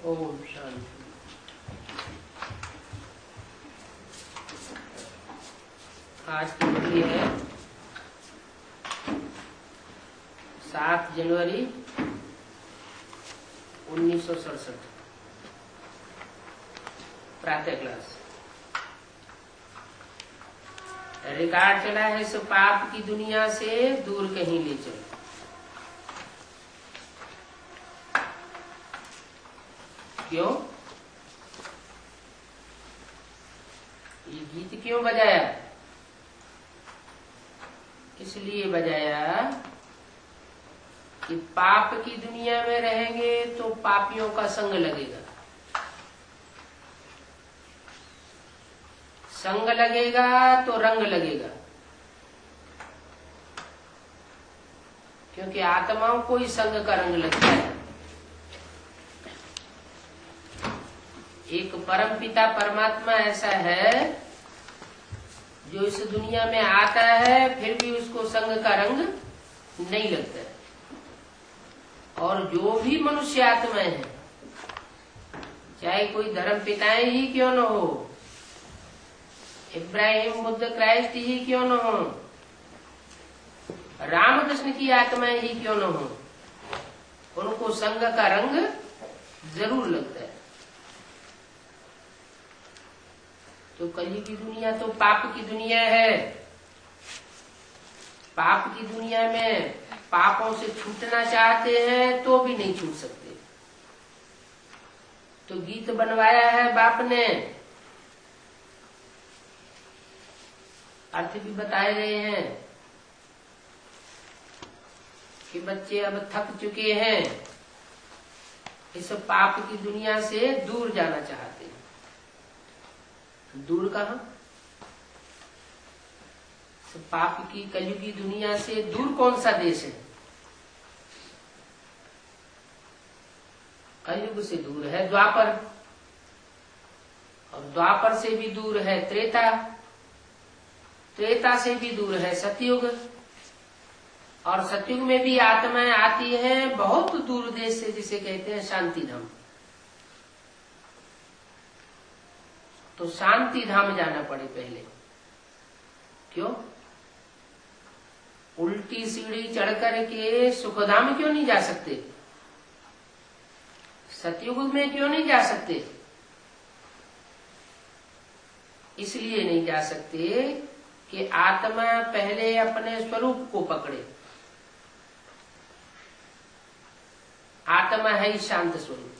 ओम शांति। आज की तिथि है 7 जनवरी 1967। प्रातः क्लास रिकॉर्ड चला है। सो पाप की दुनिया से दूर कहीं ले चलो। क्यों? ये गीत क्यों बजाया? इसलिए बजाया कि पाप की दुनिया में रहेंगे तो पापियों का संग लगेगा। संग लगेगा तो रंग लगेगा, क्योंकि आत्माओं को ही संग का रंग लगता है। एक परम पिता परमात्मा ऐसा है जो इस दुनिया में आता है फिर भी उसको संग का रंग नहीं लगता है। और जो भी मनुष्य आत्माएं हैं, चाहे कोई धर्म पिताएं ही क्यों न हो, इब्राहिम बुद्ध क्राइस्ट ही क्यों न हो, रामकृष्ण की आत्माएं ही क्यों न हो, उनको संग का रंग जरूर लगता है। तो कलयुग की दुनिया तो पाप की दुनिया है। पाप की दुनिया में पापों से छूटना चाहते हैं तो भी नहीं छूट सकते। तो गीत बनवाया है बाप ने, अर्थ भी बताए गए हैं कि बच्चे अब थक चुके हैं, इस पाप की दुनिया से दूर जाना चाहते हैं। दूर कहाँ? पाप की कलयुगी दुनिया से दूर कौन सा देश है? कलयुग से दूर है द्वापर, और द्वापर से भी दूर है त्रेता, त्रेता से भी दूर है सतयुग, और सतयुग में भी आत्माएं आती हैं बहुत दूर देश से, जिसे कहते हैं शांति धाम। तो शांति धाम जाना पड़े पहले। क्यों? उल्टी सीढ़ी चढ़ कर के सुखधाम क्यों नहीं जा सकते? सतयुग में क्यों नहीं जा सकते? इसलिए नहीं जा सकते कि आत्मा पहले अपने स्वरूप को पकड़े। आत्मा है ही शांत स्वरूप।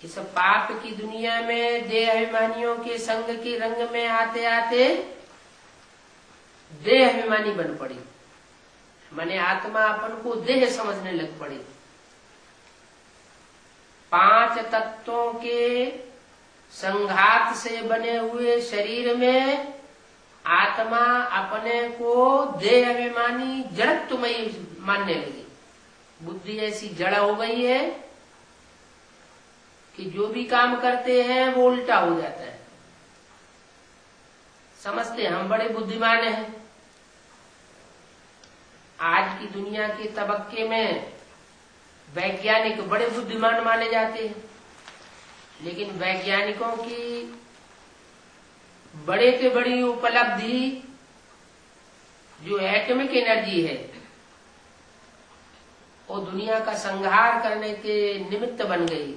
इस पाप की दुनिया में देह अभिमानियों के संग के रंग में आते आते देह अभिमानी बन पड़ी, माने आत्मा अपन को देह समझने लग पड़ी। 5 तत्वों के संघात से बने हुए शरीर में आत्मा अपने को देह अभिमानी जड़त्वमयी मानने लगी। बुद्धि ऐसी जड़ हो गई है कि जो भी काम करते हैं वो उल्टा हो जाता है। समझते हम बड़े बुद्धिमान हैं। आज की दुनिया के तबक्के में वैज्ञानिक बड़े बुद्धिमान माने जाते हैं, लेकिन वैज्ञानिकों की बड़े से बड़ी उपलब्धि जो एटॉमिक एनर्जी है, वो दुनिया का संहार करने के निमित्त बन गई।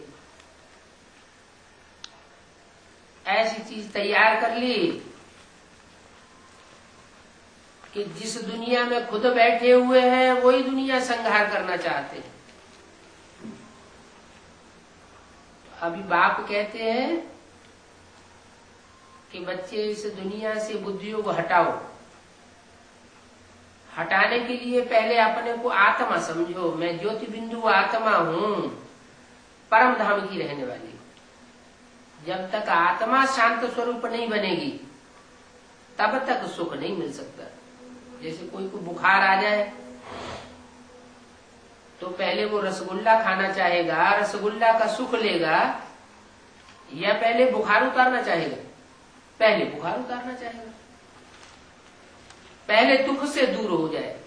ऐसी चीज तैयार कर ली कि जिस दुनिया में खुद बैठे हुए हैं वही दुनिया संहार करना चाहते हैं। अभी बाप कहते हैं कि बच्चे इस दुनिया से बुद्धियों को हटाओ। हटाने के लिए पहले अपने को आत्मा समझो। मैं ज्योति बिंदु आत्मा हूं, परम धाम की रहने वाली। जब तक आत्मा शांत स्वरूप नहीं बनेगी तब तक सुख नहीं मिल सकता। जैसे कोई को बुखार आ जाए तो पहले वो रसगुल्ला खाना चाहेगा, रसगुल्ला का सुख लेगा, या पहले बुखार उतारना चाहेगा? पहले बुखार उतारना चाहेगा। पहले दुख से दूर हो जाए।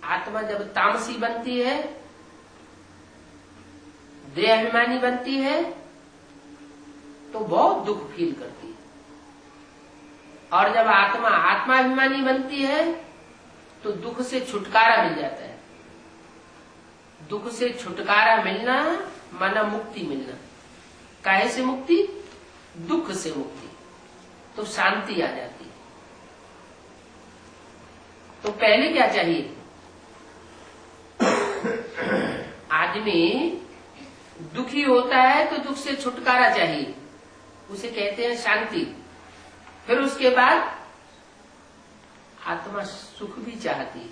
आत्मा जब तामसी बनती है देहाभिमानी बनती है तो बहुत दुख फील करती है, और जब आत्मा आत्माभिमानी बनती है तो दुख से छुटकारा मिल जाता है। दुख से छुटकारा मिलना माना मुक्ति मिलना। काहे से मुक्ति? दुख से मुक्ति, तो शांति आ जाती है। तो पहले क्या चाहिए? आदमी दुखी होता है तो दुख से छुटकारा चाहिए, उसे कहते हैं शांति। फिर उसके बाद आत्मा सुख भी चाहती है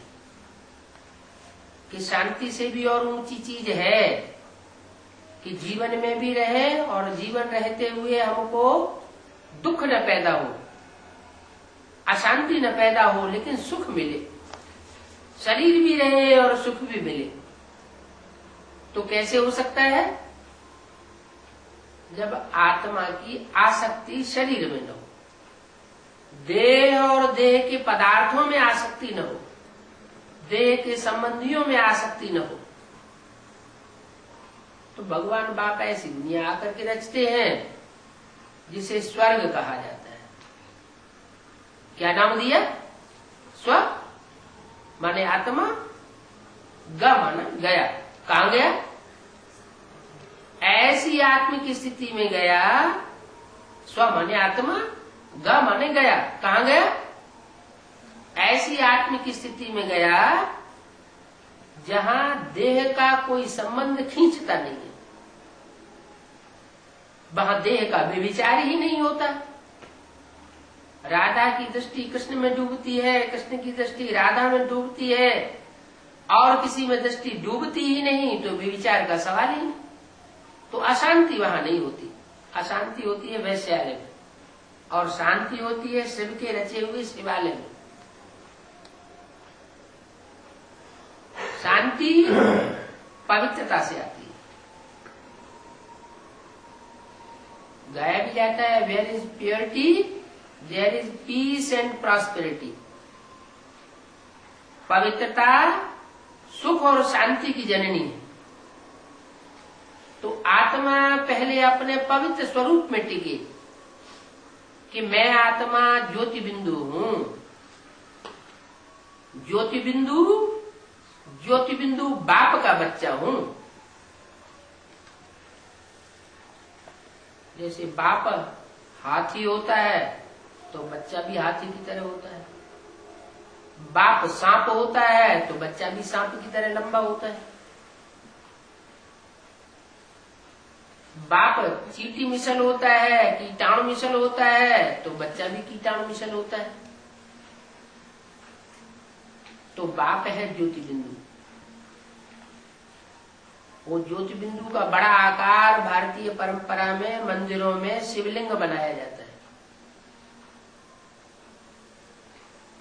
कि शांति से भी और ऊंची चीज है कि जीवन में भी रहे और जीवन रहते हुए हमको दुख न पैदा हो, अशांति न पैदा हो, लेकिन सुख मिले, शरीर भी रहे और सुख भी मिले। तो कैसे हो सकता है? जब आत्मा की आसक्ति शरीर में न हो, देह और देह के पदार्थों में आसक्ति न हो, देह के संबंधियों में आसक्ति न हो। तो भगवान बाप ऐसी दुनिया आकर के रचते हैं जिसे स्वर्ग कहा जाता है। क्या नाम दिया? स्व माने आत्मा, ग माना गया। कहां गया? ऐसी आत्म की स्थिति में गया। स्व माने आत्मा, ग माने गया। कहां गया? ऐसी आत्म की स्थिति में गया जहां देह का कोई संबंध खींचता नहीं है, वहां देह का व्यभिचार ही नहीं होता। राधा की दृष्टि कृष्ण में डूबती है, कृष्ण की दृष्टि राधा में डूबती है, और किसी में दृष्टि डूबती ही नहीं, तो व्यभिचार का सवाल ही नहीं। तो अशांति वहां नहीं होती। अशांति होती है वैश्यालय में, और शांति होती है शिव के रचे हुए शिवालय में। शांति पवित्रता से आती है। गाया भी जाता है, where is purity there is peace and prosperity. पवित्रता सुख और शांति की जननी है। तो आत्मा पहले अपने पवित्र स्वरूप में टिके कि मैं आत्मा ज्योति बिंदु हूं। ज्योति बिंदु बाप का बच्चा हूं। जैसे बाप हाथी होता है तो बच्चा भी हाथी की तरह होता है। बाप सांप होता है तो बच्चा भी सांप की तरह लंबा होता है। बाप चींटी मिसल होता है, कीटाणु मिसल होता है, तो बच्चा भी कीटाणु मिसल होता है। तो बाप है ज्योति बिंदु। वो ज्योति बिंदु का बड़ा आकार भारतीय परंपरा में मंदिरों में शिवलिंग बनाया जाता है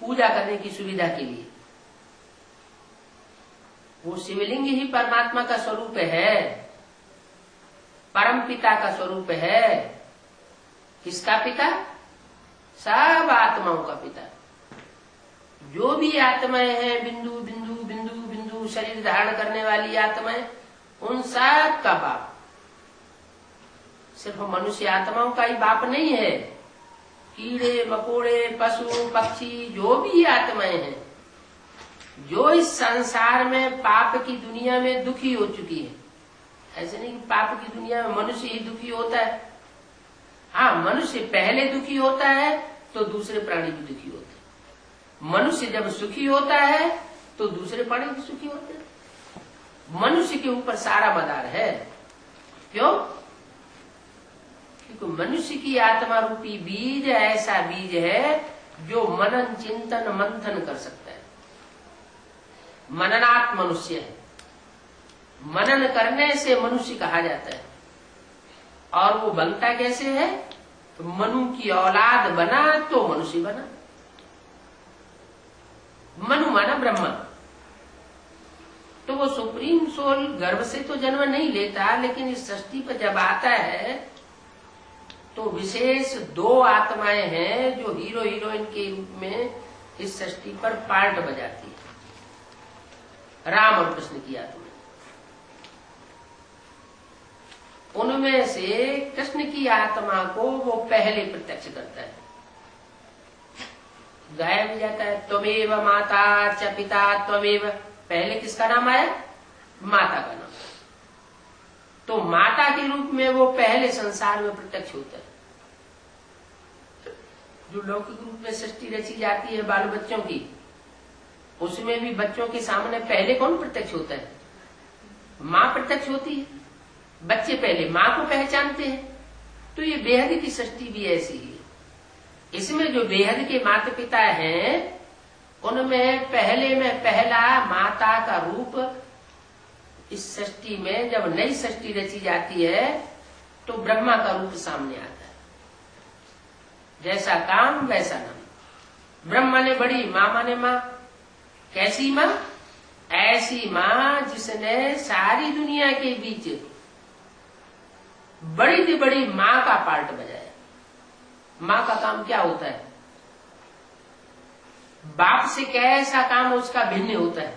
पूजा करने की सुविधा के लिए। वो शिवलिंग ही परमात्मा का स्वरूप है, परम पिता का स्वरूप है। किसका पिता? सब आत्माओं का पिता। जो भी आत्माएं हैं, बिंदु बिंदु बिंदु बिंदु शरीर धारण करने वाली आत्माएं, उन सब का बाप। सिर्फ मनुष्य आत्माओं का ही बाप नहीं है। कीड़े मकोड़े, पशु पक्षी, जो भी आत्माएं हैं, जो इस संसार में पाप की दुनिया में दुखी हो चुकी है। ऐसे नहीं कि पाप की दुनिया में मनुष्य ही दुखी होता है। हाँ, मनुष्य पहले दुखी होता है तो दूसरे प्राणी भी दुखी होते हैं। मनुष्य जब सुखी होता है तो दूसरे प्राणी भी सुखी होते हैं। मनुष्य के ऊपर सारा मदार है। क्यों? क्योंकि मनुष्य की आत्मा रूपी बीज ऐसा बीज है जो मनन चिंतन मंथन कर सकता है। मननात् मनुष्य है। मनन करने से मनुष्य कहा जाता है। और वो बनता कैसे है? तो मनु की औलाद बना तो मनुष्य बना। मनु माना ब्रह्मा। तो वो सुप्रीम सोल गर्भ से तो जन्म नहीं लेता, लेकिन इस सृष्टि पर जब आता है तो विशेष दो आत्माएं हैं जो हीरो हीरोइन के रूप में इस सृष्टि पर पार्ट बजाती है। राम और कृष्ण की आत्मा। उनमें से कृष्ण की आत्मा को वो पहले प्रत्यक्ष करता है, गाया भी जाता है। त्वमेव माता च पिता त्वमेव, पहले किसका नाम आया? माता का नाम। तो माता के रूप में वो पहले संसार में प्रत्यक्ष होता है। जो लौकिक रूप में सृष्टि रची जाती है बाल बच्चों की, उसमें भी बच्चों के सामने पहले कौन प्रत्यक्ष होता है? माँ प्रत्यक्ष होती है। बच्चे पहले माँ को पहचानते हैं। तो ये बेहद की सृष्टि भी ऐसी ही है। इसमें जो बेहद के माता पिता हैं, उनमें पहले में पहला माता का रूप इस सृष्टि में जब नई सृष्टि रची जाती है तो ब्रह्मा का रूप सामने आता है। जैसा काम वैसा नाम। ब्रह्मा ने बड़ी, माँ माने माँ। कैसी माँ? ऐसी माँ जिसने सारी दुनिया के बीच बड़ी से बड़ी माँ का पार्ट बजाया। माँ का काम क्या होता है? बाप से कैसा काम उसका भिन्न होता है।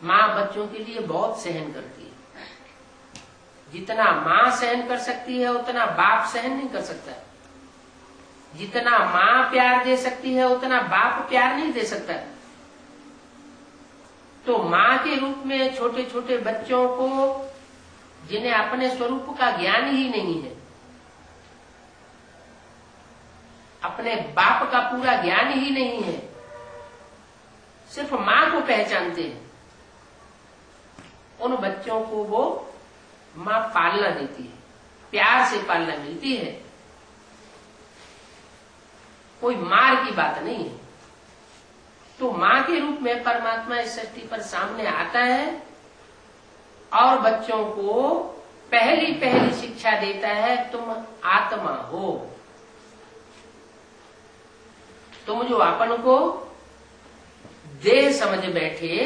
माँ बच्चों के लिए बहुत सहन करती है। जितना माँ सहन कर सकती है उतना बाप सहन नहीं कर सकता। जितना माँ प्यार दे सकती है उतना बाप प्यार नहीं दे सकता। तो माँ के रूप में छोटे छोटे बच्चों को, जिन्हें अपने स्वरूप का ज्ञान ही नहीं है, अपने बाप का पूरा ज्ञान ही नहीं है, सिर्फ माँ को पहचानते हैं, उन बच्चों को वो माँ पालना देती है, प्यार से पालना मिलती है। कोई मार की बात नहीं है। तो माँ के रूप में परमात्मा इस सृष्टि पर सामने आता है और बच्चों को पहली पहली शिक्षा देता है, तुम आत्मा हो। तुम जो अपन को देह समझ बैठे,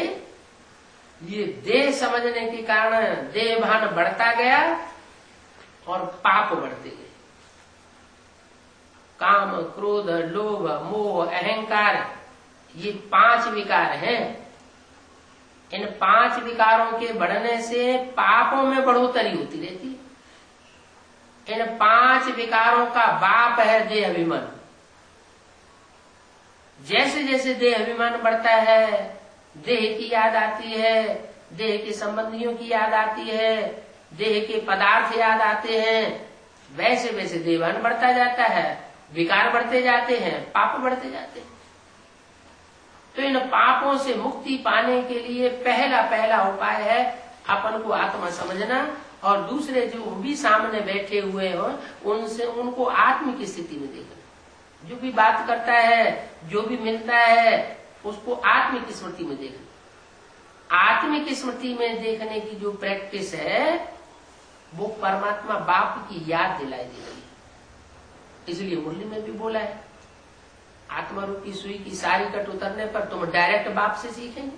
ये देह समझने के कारण देह भान बढ़ता गया और पाप बढ़ते गए। काम, क्रोध, लोभ, मोह, अहंकार, ये 5 विकार हैं। इन 5 विकारों के बढ़ने से पापों में बढ़ोतरी होती रहती है। इन 5 विकारों का बाप है देह अभिमान। जैसे जैसे देह अभिमान बढ़ता है, देह की याद आती है, देह के संबंधियों की याद आती है, देह के पदार्थ याद आते हैं, वैसे वैसे देहभान बढ़ता जाता है, विकार बढ़ते जाते हैं, पाप बढ़ते जाते हैं। तो इन पापों से मुक्ति पाने के लिए पहला उपाय है अपन को आत्मा समझना, और दूसरे जो भी सामने बैठे हुए हो उनसे उनको आत्म की स्थिति में देखना। जो भी बात करता है, जो भी मिलता है, उसको आत्म की स्मृति में देखना। आत्म की स्मृति में देखने की जो प्रैक्टिस है वो परमात्मा बाप की याद दिलाई दे रही है। इसलिए मुरली में भी बोला है, आत्मा रूपी सुई की सारी कट उतरने पर तुम डायरेक्ट बाप से सीखेंगे।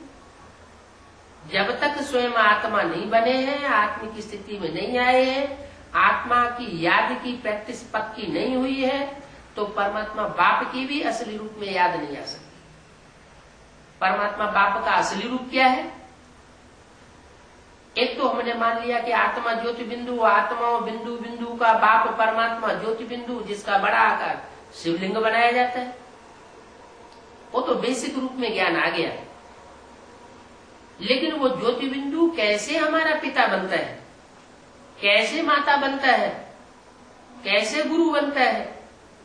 जब तक स्वयं आत्मा नहीं बने हैं, आत्मा की स्थिति में नहीं आए हैं, आत्मा की याद की प्रैक्टिस पक्की नहीं हुई है, तो परमात्मा बाप की भी असली रूप में याद नहीं आ सकती। परमात्मा बाप का असली रूप क्या है? एक तो हमने मान लिया कि आत्मा ज्योति बिंदु, आत्मा बिंदु बिंदु का बाप परमात्मा ज्योति बिंदु, जिसका बड़ा आकार शिवलिंग बनाया जाता है। वो तो बेसिक रूप में ज्ञान आ गया। लेकिन वो ज्योति बिंदु कैसे हमारा पिता बनता है, कैसे माता बनता है, कैसे गुरु बनता है,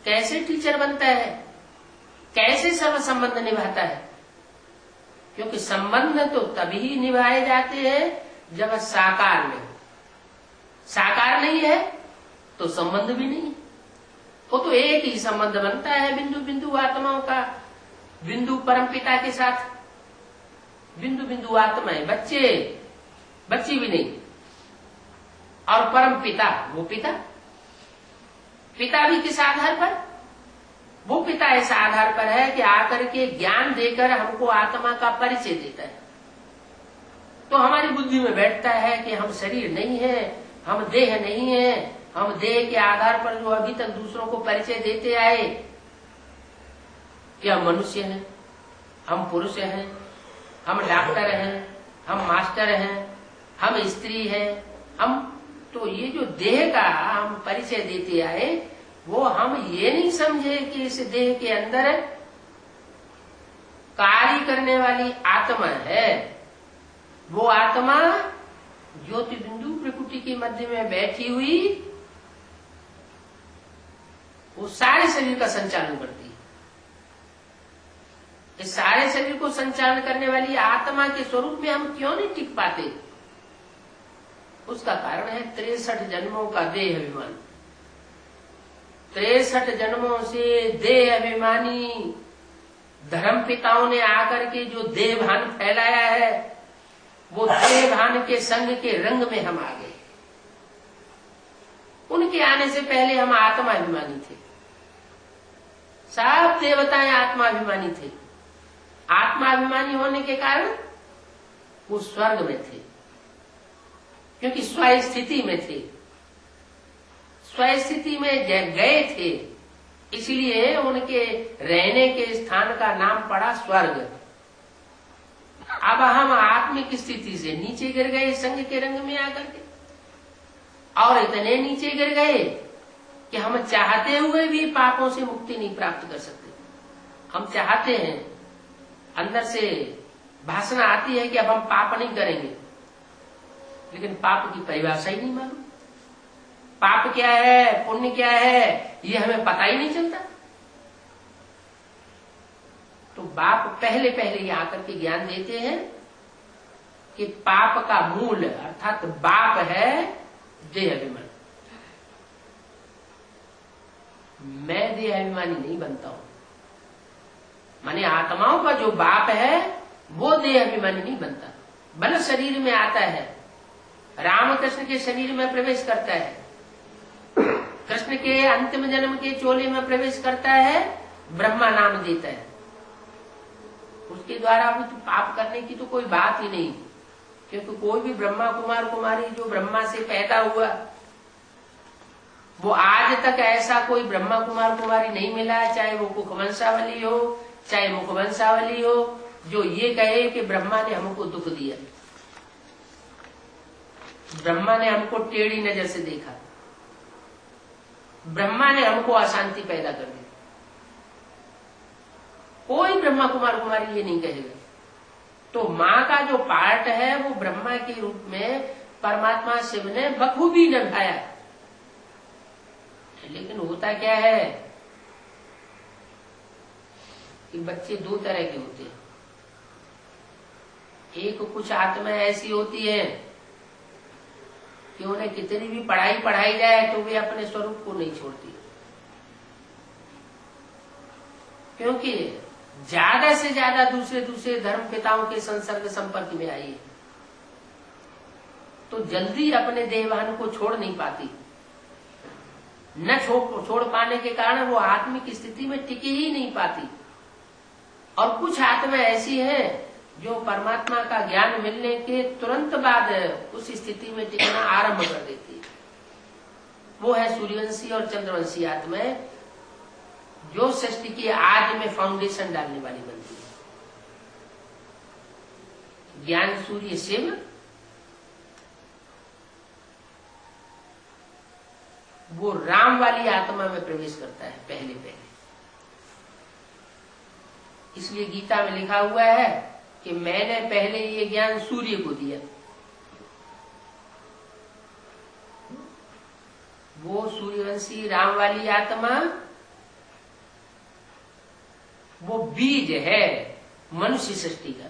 कैसे टीचर बनता है, कैसे सब संबंध निभाता है? क्योंकि संबंध तो तभी निभाए जाते हैं जब साकार में। साकार नहीं है तो संबंध भी नहीं। वो तो एक ही संबंध बनता है बिंदु बिंदु आत्माओं का। बिंदु परमपिता के साथ, बिंदु बिंदु आत्माएं, बच्चे बच्ची भी नहीं, और परम पिता, वो पिता। पिता भी किस आधार पर? वो पिता इस आधार पर है कि आकर के ज्ञान देकर हमको आत्मा का परिचय देता है। तो हमारी बुद्धि में बैठता है कि हम शरीर नहीं है, हम देह नहीं है, हम देह के आधार पर जो अभी तक दूसरों को परिचय देते आए कि हम मनुष्य हैं, हम पुरुष हैं, हम डॉक्टर हैं, हम मास्टर हैं, हम स्त्री हैं, हम तो ये जो देह का हम परिचय देते आए, वो हम ये नहीं समझे कि इस देह के अंदर कार्य करने वाली आत्मा है। वो आत्मा ज्योति बिंदु प्रकृति के मध्य में बैठी हुई वो सारे शरीर का संचालन करती है। इस सारे शरीर को संचालन करने वाली आत्मा के स्वरूप में हम क्यों नहीं टिक पाते? उसका कारण है 63 जन्मों का देह अभिमान। 63 जन्मों से देह अभिमानी धर्म पिताओं ने आकर के जो देह भान फैलाया है, वो देह भान के संग के रंग में हम आ गए। उनके आने से पहले हम आत्माभिमानी थे। सब देवताएं आत्माभिमानी थे। आत्माभिमानी होने के कारण वो स्वर्ग में थे, क्योंकि स्वस्थिति में थे, स्वस्थिति में गए थे, इसलिए उनके रहने के स्थान का नाम पड़ा स्वर्ग। अब हम आत्मिक स्थिति से नीचे गिर गए संग के रंग में आकर के, और इतने नीचे गिर गए कि हम चाहते हुए भी पापों से मुक्ति नहीं प्राप्त कर सकते। हम चाहते हैं, अंदर से भाषण आती है कि अब हम पाप नहीं करेंगे, लेकिन पाप की परिभाषा ही नहीं मालूम। पाप क्या है, पुण्य क्या है, ये हमें पता ही नहीं चलता। तो बाप पहले पहले ये आकर के ज्ञान देते हैं कि पाप का मूल अर्थात बाप है देह अभिमान। मैं देह अभिमानी नहीं बनता हूं, माने आत्माओं का जो बाप है वो देह अभिमानी नहीं बनता। बल शरीर में आता है, रामकृष्ण के शरीर में प्रवेश करता है, कृष्ण के अंतिम जन्म के चोले में प्रवेश करता है, ब्रह्मा नाम देता है। उसके द्वारा अभी तो पाप करने की तो कोई बात ही नहीं, क्योंकि कोई भी ब्रह्मा कुमार कुमारी जो ब्रह्मा से पैदा हुआ, वो आज तक ऐसा कोई ब्रह्मा कुमार कुमारी नहीं मिला, चाहे वो कुखवंशावली हो चाहे मुखवंशावली हो, जो ये कहे कि ब्रह्मा ने हमको दुख दिया, ब्रह्मा ने हमको टेढ़ी नजर से देखा, ब्रह्मा ने हमको अशांति पैदा कर दी। कोई ब्रह्मा कुमार कुमारी ये नहीं कहेगा। तो माँ का जो पार्ट है वो ब्रह्मा के रूप में परमात्मा शिव ने बखूबी निभाया। लेकिन होता क्या है कि बच्चे दो तरह के होते हैं। एक कुछ आत्मा ऐसी होती है कि उन्हें कितनी भी पढ़ाई जाए तो वे अपने स्वरूप को नहीं छोड़ती, क्योंकि ज्यादा से ज्यादा दूसरे धर्म पिताओं के संसर्ग संपर्क में आई है, तो जल्दी अपने देहवान को छोड़ नहीं पाती। न छोड़ पाने के कारण वो आत्मिक स्थिति में टिकी ही नहीं पाती। और कुछ आत्मा ऐसी है जो परमात्मा का ज्ञान मिलने के तुरंत बाद उस स्थिति में टिकना आरंभ कर देती है। वो है सूर्यवंशी और चंद्रवंशी आत्माएं, जो सृष्टि की आज में फाउंडेशन डालने वाली बनती है। ज्ञान सूर्य शिव, वो राम वाली आत्मा में प्रवेश करता है पहले पहले। इसलिए गीता में लिखा हुआ है कि मैंने पहले ये ज्ञान सूर्य को दिया। वो सूर्यवंशी राम वाली आत्मा वो बीज है मनुष्य सृष्टि का।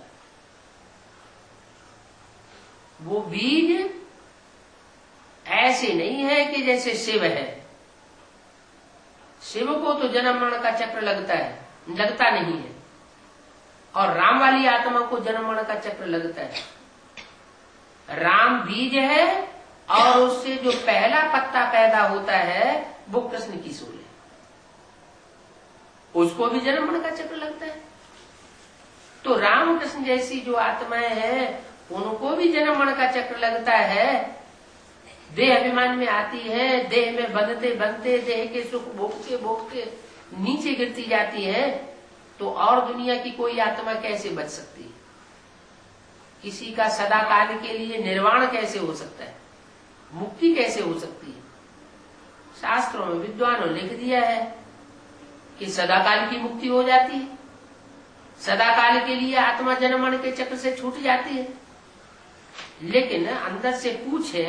वो बीज ऐसे नहीं है कि जैसे शिव है। शिव को तो जन्म मरण का चक्र लगता नहीं है, और राम वाली आत्मा को जन्म मरण का चक्र लगता है। राम बीज है और उससे जो पहला पत्ता पैदा होता है वो कृष्ण की सूल है, उसको भी जन्म मरण का चक्र लगता है। तो राम कृष्ण जैसी जो आत्माएं हैं उनको भी जन्म मरण का चक्र लगता है। देह अभिमान में आती है, देह में बंधते बंधते देह के सुख भोगते भोगते नीचे गिरती जाती है। तो और दुनिया की कोई आत्मा कैसे बच सकती है? किसी का सदा काल के लिए निर्वाण कैसे हो सकता है? मुक्ति कैसे हो सकती है? शास्त्रों में विद्वानों ने लिख दिया है कि सदाकाल की मुक्ति हो जाती है, सदाकाल के लिए आत्मा जन्म मरण के चक्र से छूट जाती है। लेकिन अंदर से पूछे,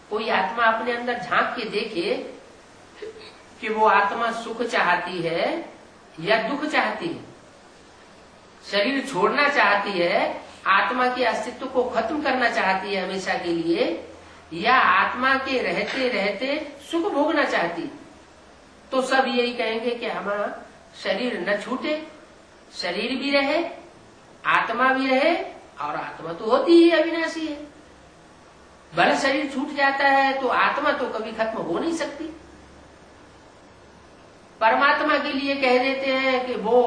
कोई आत्मा अपने अंदर झांक के देखे कि वो आत्मा सुख चाहती है या दुख चाहती है, शरीर छोड़ना चाहती है, आत्मा के अस्तित्व को खत्म करना चाहती है हमेशा के लिए, या आत्मा के रहते रहते सुख भोगना चाहती है। तो सब यही कहेंगे कि हमारा शरीर न छूटे, शरीर भी रहे, आत्मा भी रहे, और आत्मा तो होती ही अविनाशी है। भले शरीर छूट जाता है तो आत्मा तो कभी खत्म हो नहीं सकती। परमात्मा के लिए कह देते हैं कि वो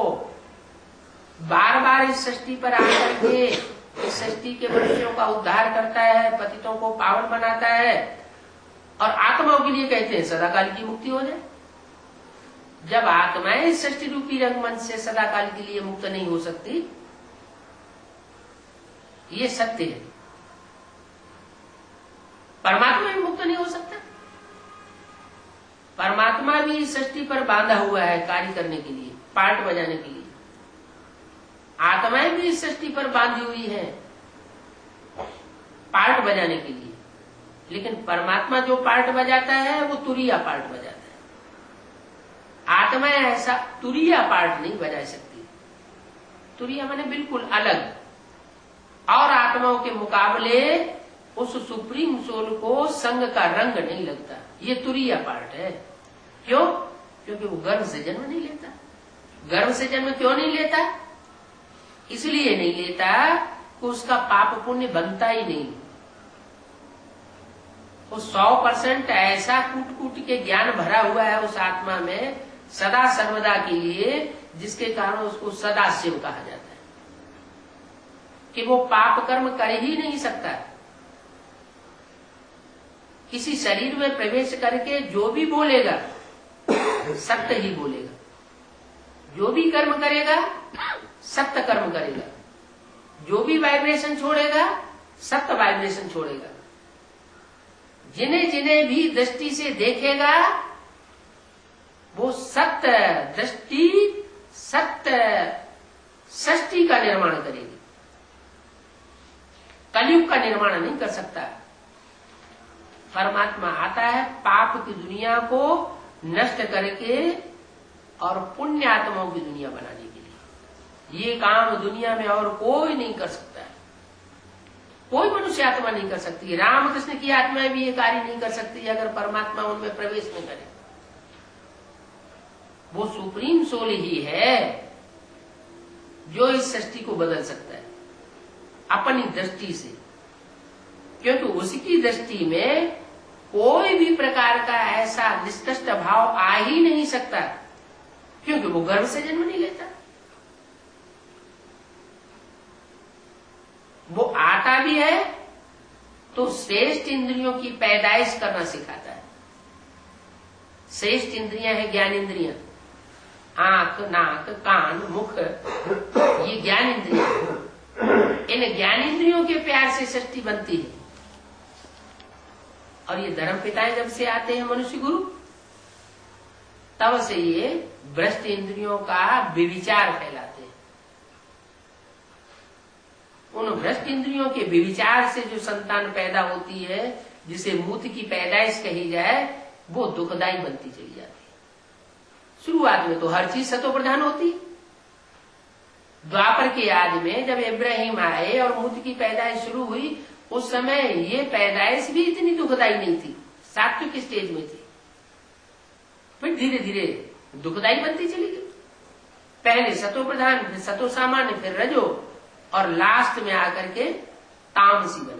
बार बार इस सृष्टि पर आकर के इस सृष्टि के मनुष्यों का उद्धार करता है, पतितों को पावन बनाता है, और आत्माओं के लिए कहते हैं सदाकाल की मुक्ति हो जाए। जब आत्माएं इस सृष्टि रूपी रंगमंच से सदाकाल के लिए मुक्त नहीं हो सकती, ये सत्य है। परमात्मा भी मुक्त नहीं हो सकता। परमात्मा भी इस सृष्टि पर बांधा हुआ है कार्य करने के लिए, पार्ट बजाने के लिए। आत्माएं भी इस सृष्टि पर बांधी हुई है पार्ट बजाने के लिए, लेकिन परमात्मा जो पार्ट बजाता है वो तुरीया पार्ट बजाता है। आत्माएं ऐसा तुरीया पार्ट नहीं बजा सकती। तुरीया माने बिल्कुल अलग, और आत्माओं के मुकाबले उस सुप्रीम सोल को संग का रंग नहीं लगता। ये तुरीया पार्ट है। क्यों? क्योंकि वो गर्भ से जन्म नहीं लेता। गर्भ से जन्म क्यों नहीं लेता? इसलिए नहीं लेता कि उसका पाप पुण्य बनता ही नहीं। वो 100% ऐसा कूट कूट के ज्ञान भरा हुआ है उस आत्मा में सदा सर्वदा के लिए, जिसके कारण उसको सदा शिव कहा जाता है, कि वो पाप कर्म कर ही नहीं सकता। किसी शरीर में प्रवेश करके जो भी बोलेगा सत्य ही बोलेगा, जो भी कर्म करेगा सत्य कर्म करेगा, जो भी वाइब्रेशन छोड़ेगा सत्य वाइब्रेशन छोड़ेगा। जिन्हें जिन्हें भी दृष्टि से देखेगा वो सत्य दृष्टि, सत्य सृष्टि का निर्माण करेगी। कलयुग का निर्माण नहीं कर सकता। परमात्मा आता है पाप की दुनिया को नष्ट करके और पुण्य आत्माओं की दुनिया बनाने के लिए। ये काम दुनिया में और कोई नहीं कर सकता है, कोई मनुष्य आत्मा नहीं कर सकती। रामकृष्ण की आत्माएं भी ये कार्य नहीं कर सकती अगर परमात्मा उनमें प्रवेश न करे। वो सुप्रीम सोल ही है जो इस सृष्टि को बदल सकता है अपनी दृष्टि से, क्योंकि उसकी दृष्टि में कोई भी प्रकार का ऐसा निष्कृष्ट भाव आ ही नहीं सकता, क्योंकि वो गर्भ से जन्म नहीं लेता। वो आता भी है तो श्रेष्ठ इंद्रियों की पैदाइश करना सिखाता है। श्रेष्ठ इंद्रियां हैं ज्ञान इंद्रियां, आंख, नाक, कान, मुख, ये ज्ञान इंद्रियां। इन ज्ञान इंद्रियों के प्यार से सृष्टि बनती है। और ये धर्म पिताएं जब से आते हैं मनुष्य गुरु, तब से ये भ्रष्ट इंद्रियों का विविचार फैलाते हैं। उन भ्रष्ट इंद्रियों के विविचार से जो संतान पैदा होती है, जिसे मूत की पैदाइश कही जाए, वो दुखदायी बनती चली जाती है। शुरुआत में तो हर चीज सतो प्रधान होती। द्वापर के आदि में जब इब्राहिम आए और मूत की पैदाइश शुरू हुई, उस समय ये पैदाइश भी इतनी दुखदायी नहीं थी, सात्विक स्टेज में थी। फिर धीरे धीरे दुखदायी बनती चली गई। पहले सतो प्रधान, फिर सतो सामान्य, फिर रजो, और लास्ट में आकर के तामसी बन गई।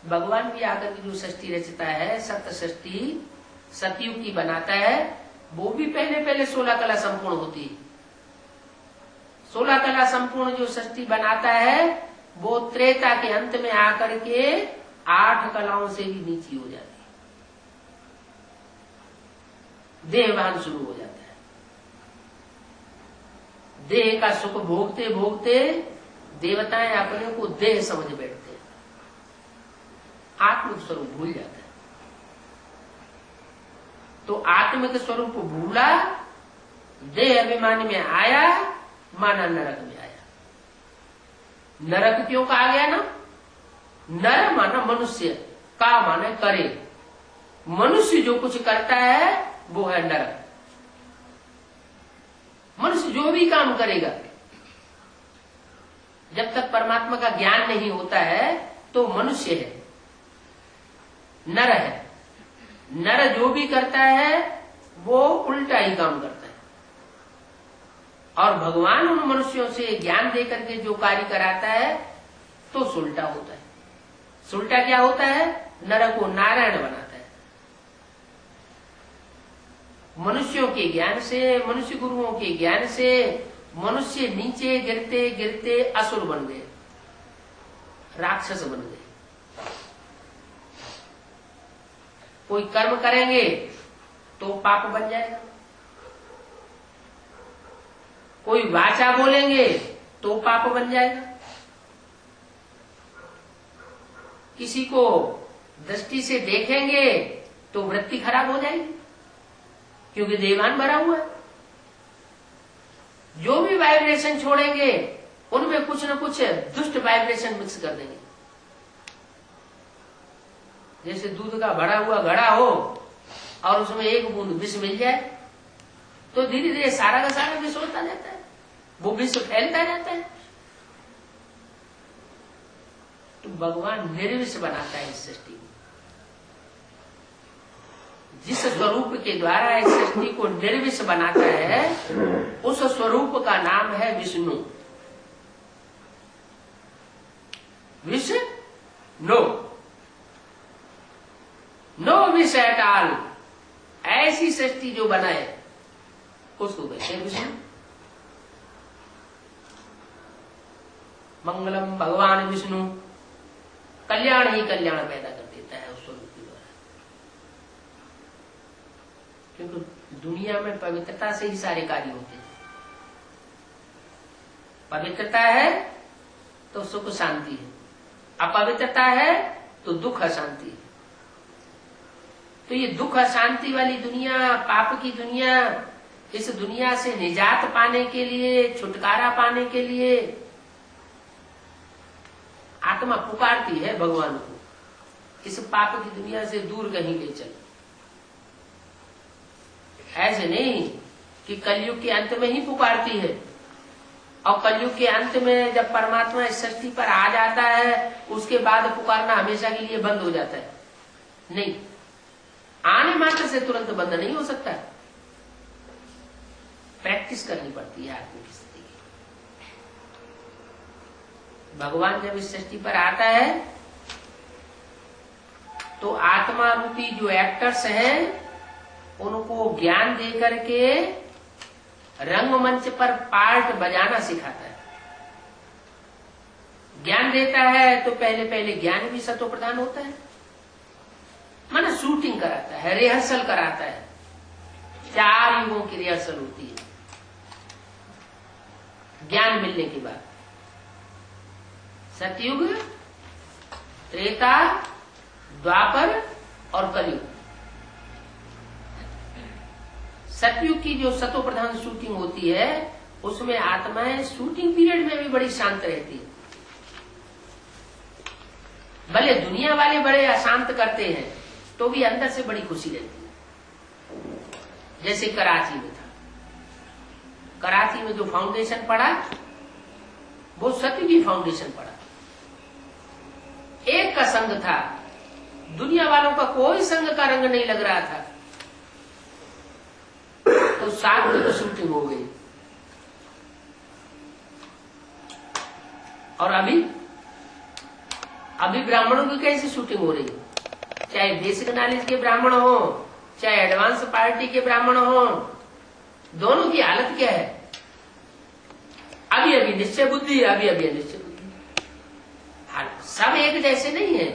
भगवान भी आकर के जो सृष्टि रचता है, सत्य सृष्टि सतयुग की बनाता है, वो भी पहले पहले 16 कला संपूर्ण होती है। 16 कला संपूर्ण जो सृष्टि बनाता है, वो त्रेता के अंत में आकर के 8 कलाओं से भी नीची हो जाती है। देहभान शुरू हो जाता है। देह का सुख भोगते भोगते देवताएं अपने को देह समझ बैठते हैं। आत्मिक स्वरूप भूल जाता है। तो आत्मिक स्वरूप भूला, देह अभिमानी में आया, माना नरक में आया। नरक क्यों कहा गया ना? नर माना मनुष्य, का माना करे। मनुष्य जो कुछ करता है वो है नरक। मनुष्य जो भी काम करेगा, जब तक परमात्मा का ज्ञान नहीं होता है तो मनुष्य है, नर है। नर जो भी करता है वो उल्टा ही काम करता है। और भगवान उन मनुष्यों से ज्ञान देकर के जो कार्य कराता है तो सुलटा होता है। सुलटा क्या होता है? नर को नारायण बनाता है। मनुष्यों के ज्ञान से, मनुष्य गुरुओं के ज्ञान से मनुष्य नीचे गिरते गिरते असुर बन गए, राक्षस बन गए। कोई कर्म करेंगे तो पाप बन जाएगा, कोई वाचा बोलेंगे तो पाप बन जाएगा, किसी को दृष्टि से देखेंगे तो वृत्ति खराब हो जाएगी, क्योंकि देवान भरा हुआ है। जो भी वाइब्रेशन छोड़ेंगे उनमें कुछ न कुछ दुष्ट वाइब्रेशन मिक्स कर देंगे। जैसे दूध का भरा हुआ घड़ा हो और उसमें एक बूंद विष मिल जाए तो धीरे धीरे सारा का सारा विष होता जाता है, वो विष फैलता जाता है। तो भगवान निर्विष बनाता है इस सृष्टि को। जिस स्वरूप के द्वारा इस सृष्टि को निर्विष बनाता है उस स्वरूप का नाम है विष्णु। विष्णु, नो विष एट ऑल, ऐसी सृष्टि जो बनाए उसको कहते हैं विष्णु। मंगलम भगवान विष्णु, कल्याण ही कल्याण पैदा कर देता है उस स्वरूप के द्वारा। क्योंकि दुनिया में पवित्रता से ही सारे कार्य होते हैं। पवित्रता है तो सुख शांति है, अपवित्रता है तो दुख अशांति है। तो ये दुख अशांति वाली दुनिया, पाप की दुनिया, इस दुनिया से निजात पाने के लिए, छुटकारा पाने के लिए आत्मा पुकारती है भगवान को, इस पाप की दुनिया से दूर कहीं ले चल। ऐसे नहीं कि कलयुग के अंत में ही पुकारती है और कलयुग के अंत में जब परमात्मा इस सृष्टि पर आ जाता है उसके बाद पुकारना हमेशा के लिए बंद हो जाता है। नहीं, आने मात्र से तुरंत बंद नहीं हो सकता, प्रैक्टिस करनी पड़ती है आदमी की स्थिति की। भगवान जब इस सृष्टि पर आता है तो आत्मा रूपी जो एक्टर्स हैं उनको ज्ञान दे करके रंगमंच पर पार्ट बजाना सिखाता है। ज्ञान देता है तो पहले पहले ज्ञान भी सतो प्रधान होता है, माना शूटिंग कराता है, रिहर्सल कराता है। 4 युगों की रिहर्सल होती है ज्ञान मिलने के बाद। सतयुग, त्रेता, द्वापर और कलयुग। सतयुग की जो सतो प्रधान शूटिंग होती है उसमें आत्माएं शूटिंग पीरियड में भी बड़ी शांत रहती है। भले दुनिया वाले बड़े अशांत करते हैं तो भी अंदर से बड़ी खुशी रहती है। जैसे कराची में था, कराची में जो फाउंडेशन पड़ा वो सतयुगी फाउंडेशन पड़ा। एक का संग था, दुनिया वालों का कोई संग का रंग नहीं लग रहा था, तो 7 में तो शूटिंग हो गई। और अभी ब्राह्मणों की कैसी शूटिंग हो रही है, चाहे बेसिक नॉलेज के ब्राह्मण हो चाहे एडवांस पार्टी के ब्राह्मण हो, दोनों की हालत क्या है? अभी निश्चय बुद्धि, अभी अनिश्चय बुद्धि। सब एक जैसे नहीं है।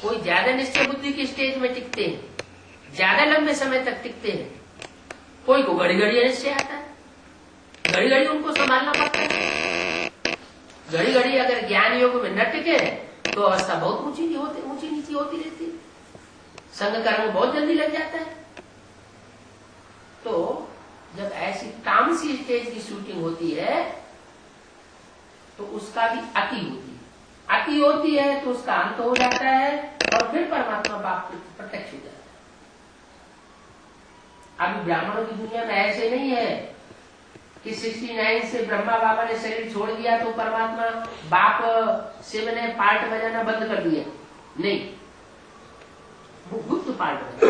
कोई ज्यादा निश्चय बुद्धि की स्टेज में टिकते हैं, ज्यादा लंबे समय तक टिकते हैं। कोई को घड़ी घड़ी अनिश्चय आता है, घड़ी घड़ी उनको संभालना पड़ता है। घड़ी घड़ी अगर ज्ञान योग में न टिके तो अवस्था बहुत ऊंची नीची होती रहती है, संग का रंग बहुत जल्दी लग जाता है। तो जब ऐसी तामसी स्टेज की शूटिंग होती है तो उसका भी अति होती है तो उसका अंत हो जाता है और फिर परमात्मा बाप प्रत्यक्ष हो जाता है। अभी ब्राह्मणों की दुनिया में ऐसे नहीं है कि 69 से ब्रह्मा बाबा ने शरीर छोड़ दिया तो परमात्मा बाप शिव ने पार्ट बजाना बंद कर दिया, नहीं, वो गुप्त पार्ट बजाता,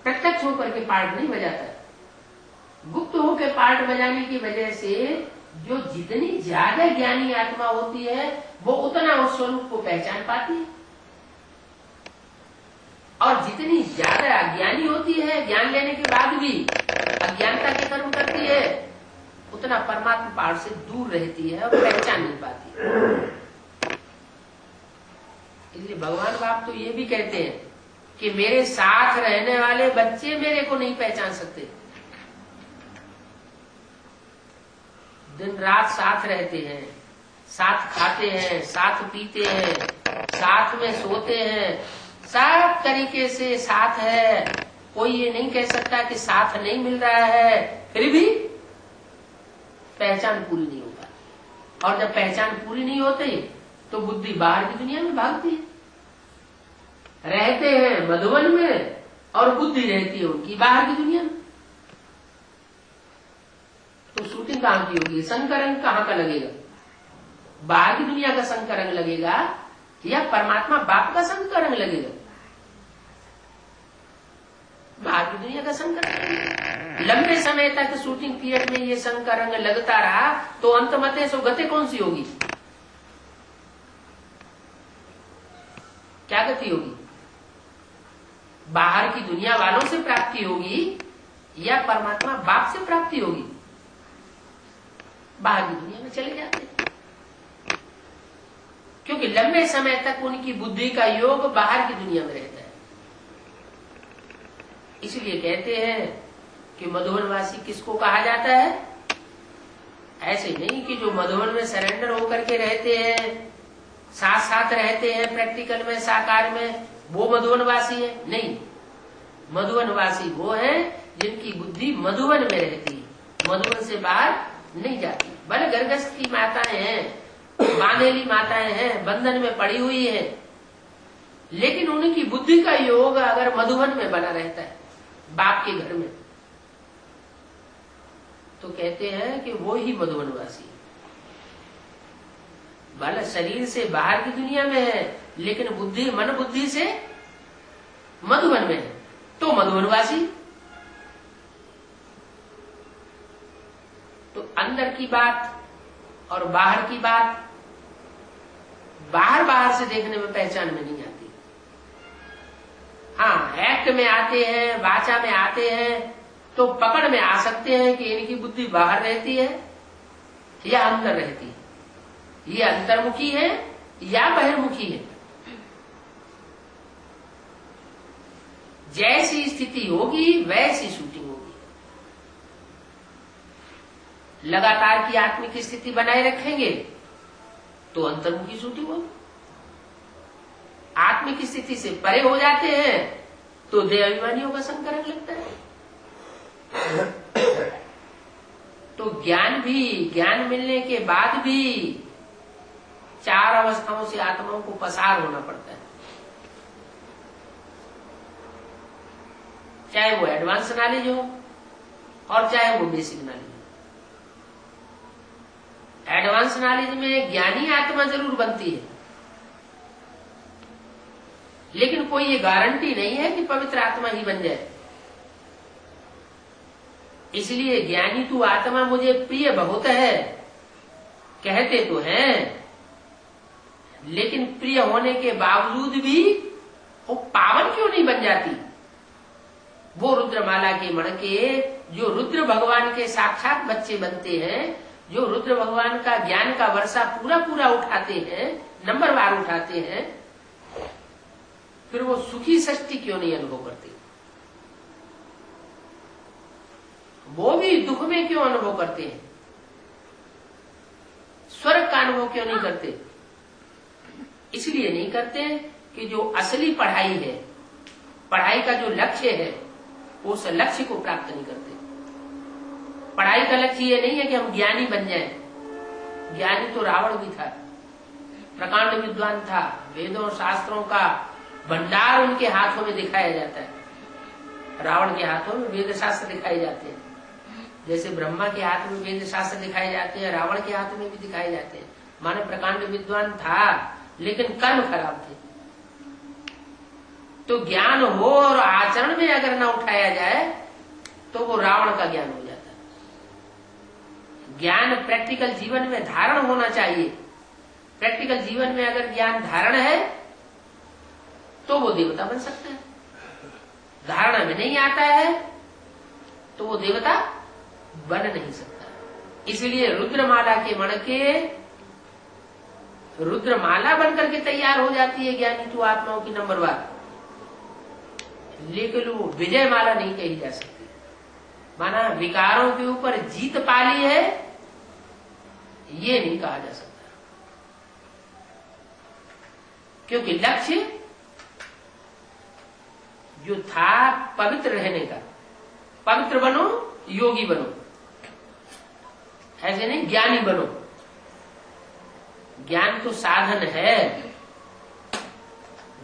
प्रत्यक्ष होकर के पार्ट नहीं बजाता। गुप्त होकर पार्ट बजाने की वजह से जो जितनी ज्यादा ज्ञानी आत्मा होती है वो उतना उस स्वरूप को पहचान पाती है, और जितनी ज्यादा अज्ञानी होती है, ज्ञान लेने के बाद भी अज्ञानता के कर्म करती है, उतना परमात्मा पार से दूर रहती है और पहचान नहीं पाती है। इसलिए भगवान बाप तो ये भी कहते हैं कि मेरे साथ रहने वाले बच्चे मेरे को नहीं पहचान सकते। दिन रात साथ रहते हैं, साथ खाते हैं, साथ पीते हैं, साथ में सोते हैं, सब तरीके से साथ है। कोई ये नहीं कह सकता कि साथ नहीं मिल रहा है, फिर भी पहचान पूरी नहीं हो पाती। और जब पहचान पूरी नहीं होती तो बुद्धि बाहर की दुनिया में भागती है। रहते हैं मधुवन में और बुद्धि रहती है उनकी बाहर की दुनिया में। तो शूटिंग कहां की होगी? संकरंग कहां का लगेगा? बाहर की दुनिया का संकरंग लगेगा या परमात्मा बाप का संकरंग लगेगा? बाहर की दुनिया का संकरंग। लंबे समय तक शूटिंग पीरियड में ये संकरंग लगता रहा तो अंत मते सो गति कौन सी होगी? क्या गति होगी? बाहर की दुनिया वालों से प्राप्ति होगी या परमात्मा बाप से प्राप्ति होगी? बाहर की दुनिया में चले जाते हैं, क्योंकि लंबे समय तक उनकी बुद्धि का योग बाहर की दुनिया में रहता है। इसलिए कहते हैं कि मधुवनवासी किसको कहा जाता है? ऐसे नहीं कि जो मधुवन में सरेंडर होकर के रहते हैं, साथ साथ रहते हैं प्रैक्टिकल में साकार में, वो मधुवनवासी है, नहीं। मधुवनवासी वो है जिनकी बुद्धि मधुवन में रहती है, मधुवन से बाहर नहीं जाती। भले गर्गस्थ की माताएं हैं, बांधेली माताएं हैं, बंधन में पड़ी हुई है, लेकिन उनकी बुद्धि का योग अगर मधुवन में बना रहता है, बाप के घर में, तो कहते हैं कि वो ही मधुवनवासी है। भले शरीर से बाहर की दुनिया में है लेकिन बुद्धि मन बुद्धि से मधुवन में है, तो मधुवनवासी। तो अंदर की बात और बाहर की बात बाहर से देखने में पहचान में नहीं आती। हाँ, एक्ट में आते हैं, वाचा में आते हैं तो पकड़ में आ सकते हैं कि इनकी बुद्धि बाहर रहती है या अंदर रहती है, ये अंतर्मुखी है या बहिर्मुखी है। जैसी स्थिति होगी वैसी शूटिंग होगी। लगातार की आत्मिक स्थिति बनाए रखेंगे तो अंतर्मुखी शूटिंग होगी। आत्मिक स्थिति से परे हो जाते हैं तो देह अभिमानियों का संकरंग लगता है। तो ज्ञान मिलने के बाद भी 4 अवस्थाओं से आत्माओं को पसार होना पड़ता है, चाहे वो एडवांस नॉलेज हो और चाहे वो बेसिक नॉलेज हो। एडवांस नॉलेज में ज्ञानी आत्मा जरूर बनती है, लेकिन कोई ये गारंटी नहीं है कि पवित्र आत्मा ही बन जाए। इसलिए ज्ञानी तू आत्मा मुझे प्रिय बहुत है कहते तो हैं, लेकिन प्रिय होने के बावजूद भी वो पावन क्यों नहीं बन जाती? वो रुद्रमाला के मणके जो रुद्र भगवान के साक्षात बच्चे बनते हैं, जो रुद्र भगवान का ज्ञान का वर्षा पूरा उठाते हैं, नंबरवार उठाते हैं, फिर वो सुखी षष्टि क्यों नहीं अनुभव करते? वो भी दुख में क्यों अनुभव करते हैं? स्वर्ग का अनुभव क्यों नहीं करते? इसलिए नहीं करते कि जो असली पढ़ाई है, पढ़ाई का जो लक्ष्य है, उस लक्ष्य को प्राप्त नहीं करते। पढ़ाई का लक्ष्य ये नहीं है कि हम ज्ञानी बन जाएं। ज्ञानी तो रावण भी था, प्रकांड विद्वान था, वेदों और शास्त्रों का भंडार उनके हाथों में दिखाया जाता है। रावण के हाथों में वेद शास्त्र दिखाए जाते हैं, जैसे ब्रह्मा के हाथ में वेद शास्त्र दिखाए जाते हैं, रावण के हाथ में भी दिखाए जाते हैं। माने प्रकांड विद्वान था, लेकिन कर्म खराब थे। तो ज्ञान हो और आचरण में अगर न उठाया जाए तो वो रावण का ज्ञान हो जाता है। ज्ञान प्रैक्टिकल जीवन में धारण होना चाहिए। प्रैक्टिकल जीवन में अगर ज्ञान धारण है तो वो देवता बन सकता है। धारणा में नहीं आता है तो वो देवता बन नहीं सकता। इसलिए रुद्रमाला के मणके रुद्रमाला बनकर के तैयार हो जाती है ज्ञानी तो आत्माओं की नंबर 1, लेकिन वो विजय माला नहीं कही जा सकती। माना विकारों के ऊपर जीत पाली है, ये नहीं कहा जा सकता, क्योंकि लक्ष्य जो था पवित्र रहने का। पवित्र बनो, योगी बनो, ऐसे नहीं ज्ञानी बनो। ज्ञान तो साधन है।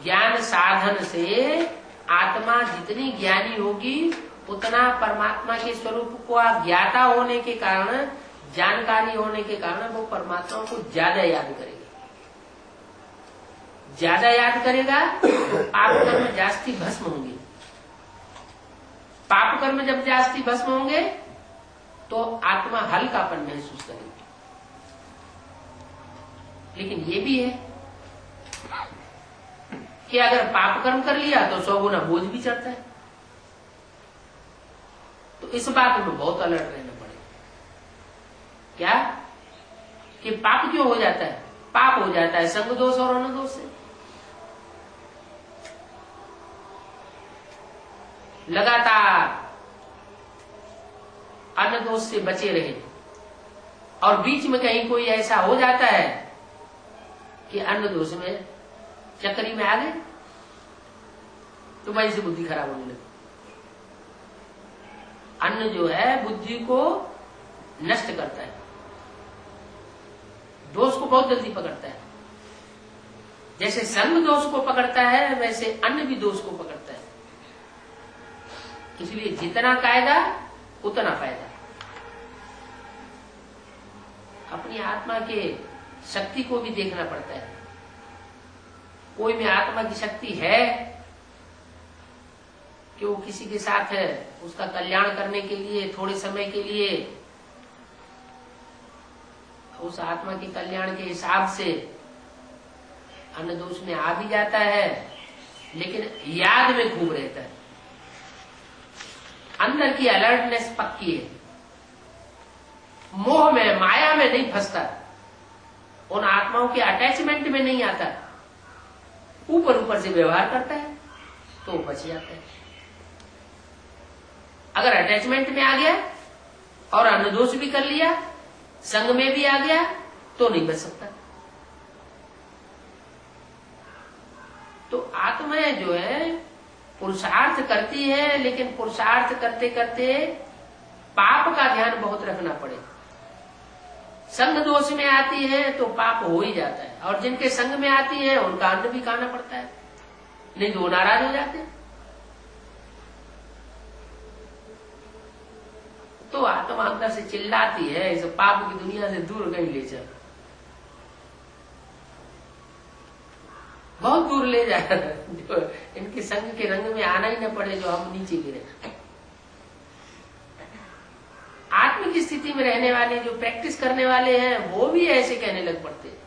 ज्ञान साधन से आत्मा जितनी ज्ञानी होगी उतना परमात्मा के स्वरूप को ज्ञाता होने के कारण, जानकारी होने के कारण वो परमात्मा को ज्यादा याद करेगा। ज्यादा याद करेगा तो पाप कर्म जास्ती भस्म होंगे। पाप कर्म जब जास्ती भस्म होंगे तो आत्मा हल्कापन महसूस करेगी। लेकिन ये भी है कि अगर पाप कर्म कर लिया तो 100 गुना बोझ भी चढ़ता है। तो इस बात में बहुत अलर्ट रहना पड़ेगा। क्या कि पाप क्यों हो जाता है? पाप हो जाता है संग दोष और अनुदोष से। लगातार अन्न दोष से बचे रहे और बीच में कहीं कोई ऐसा हो जाता है कि अन्न दोष में चक्करी में आ गए तो वहीं से बुद्धि खराब होने लगी। अन्न जो है बुद्धि को नष्ट करता है, दोष को बहुत जल्दी पकड़ता है। जैसे संग दोष को पकड़ता है वैसे अन्न भी दोष को पकड़ता है। इसलिए जितना कायदा उतना फायदा। अपनी आत्मा के शक्ति को भी देखना पड़ता है। कोई में आत्मा की शक्ति है कि वो किसी के साथ है, उसका कल्याण करने के लिए थोड़े समय के लिए उस आत्मा के कल्याण के हिसाब से अन्न दोष में आ भी जाता है, लेकिन याद में खूब रहता है। अंदर की अलर्टनेस पक्की है, मोह में माया में नहीं फंसता, उन आत्माओं के अटैचमेंट में नहीं आता। ऊपर ऊपर से व्यवहार करता है तो बच जाता है। अगर अटैचमेंट में आ गया और अनुदोष भी कर लिया, संग में भी आ गया तो नहीं बच सकता। तो आत्माएं जो है पुरुषार्थ करती है, लेकिन पुरुषार्थ करते करते पाप का ध्यान बहुत रखना पड़े। संग दोष में आती है तो पाप हो ही जाता है, और जिनके संग में आती है उनका अन्न भी खाना पड़ता है, नहीं तो नाराज हो जाते हैं। तो आत्मा अंदर से चिल्लाती है, इस पाप की दुनिया से दूर कहीं ले चल, बहुत दूर ले जा, जो इनके संग के रंग में आना ही न पड़े, जो हम नीचे गिरे। आत्म की स्थिति में रहने वाले जो प्रैक्टिस करने वाले हैं वो भी ऐसे कहने लग पड़ते हैं।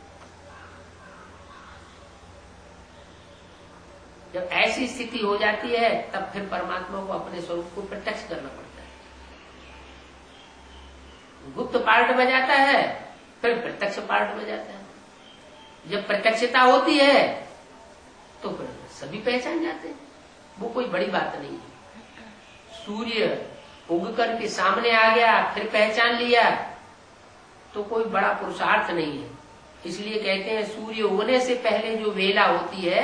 जब ऐसी स्थिति हो जाती है तब फिर परमात्मा को अपने स्वरूप को प्रत्यक्ष करना पड़ता है। गुप्त पार्ट बजाता है, फिर प्रत्यक्ष पार्ट बजाता है। जब प्रत्यक्षता होती है तो फिर सभी पहचान जाते हैं, वो कोई बड़ी बात नहीं है। सूर्य उग करके सामने आ गया, फिर पहचान लिया तो कोई बड़ा पुरुषार्थ नहीं है। इसलिए कहते हैं सूर्य होने से पहले जो वेला होती है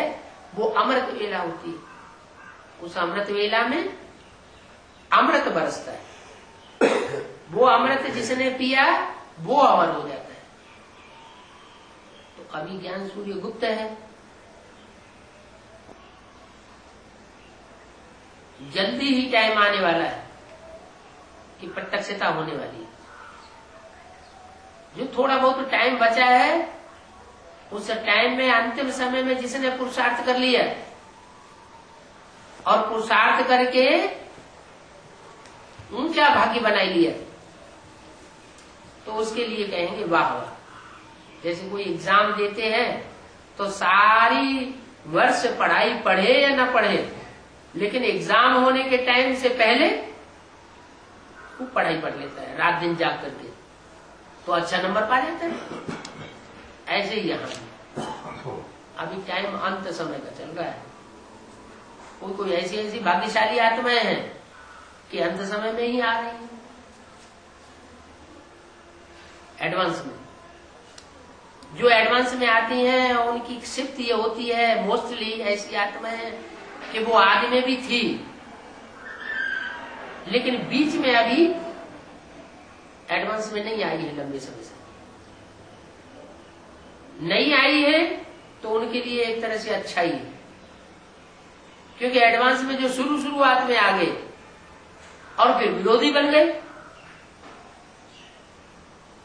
वो अमृत वेला होती है। उस अमृत वेला में अमृत बरसता है। वो अमृत जिसने पिया वो अमर हो जाता है। तो अभी ज्ञान सूर्य गुप्त है, जल्दी ही टाइम आने वाला है कि प्रत्यक्षता होने वाली है। जो थोड़ा बहुत टाइम बचा है उस टाइम में अंतिम समय में जिसने पुरुषार्थ कर लिया और पुरुषार्थ करके ऊंचा भाग्य बनाई लिया तो उसके लिए कहेंगे वाह वाह। जैसे कोई एग्जाम देते हैं तो सारी वर्ष पढ़ाई पढ़े या ना पढ़े, लेकिन एग्जाम होने के टाइम से पहले वो पढ़ाई पढ़ लेता है रात दिन जाग करके, तो अच्छा नंबर पा जाता है। ऐसे ही यहाँ अभी टाइम अंत समय का चल रहा है। कोई ऐसी ऐसी भाग्यशाली आत्माएं हैं कि अंत समय में ही आ रही है, एडवांस में। जो एडवांस में आती हैं उनकी शिफ्ट ये होती है मोस्टली ऐसी आत्माएं कि वो आदि में भी थी लेकिन बीच में अभी एडवांस में नहीं आई है, लंबे समय से नहीं आई है, तो उनके लिए एक तरह से अच्छा ही है। क्योंकि एडवांस में जो शुरुआत में आ गए और फिर विरोधी बन गए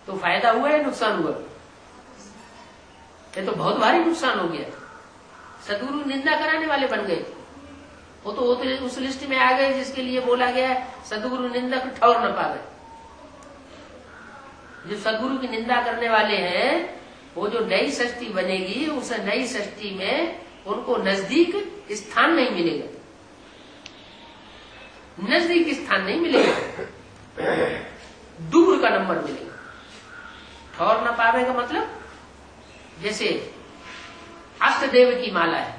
तो फायदा हुआ या नुकसान हुआ? ये तो बहुत भारी नुकसान हो गया। सदगुरु निंदा कराने वाले बन गए। वो तो उस लिस्ट में आ गए जिसके लिए बोला गया सदगुरु निंदक ठौर न पावे। जो सदगुरु की निंदा करने वाले हैं वो जो नई सृष्टि बनेगी उस नई सृष्टि में उनको नजदीक स्थान नहीं मिलेगा, नजदीक स्थान नहीं मिलेगा, दूर का नंबर मिलेगा। ठौर न पावे का मतलब जैसे अष्टदेव की माला है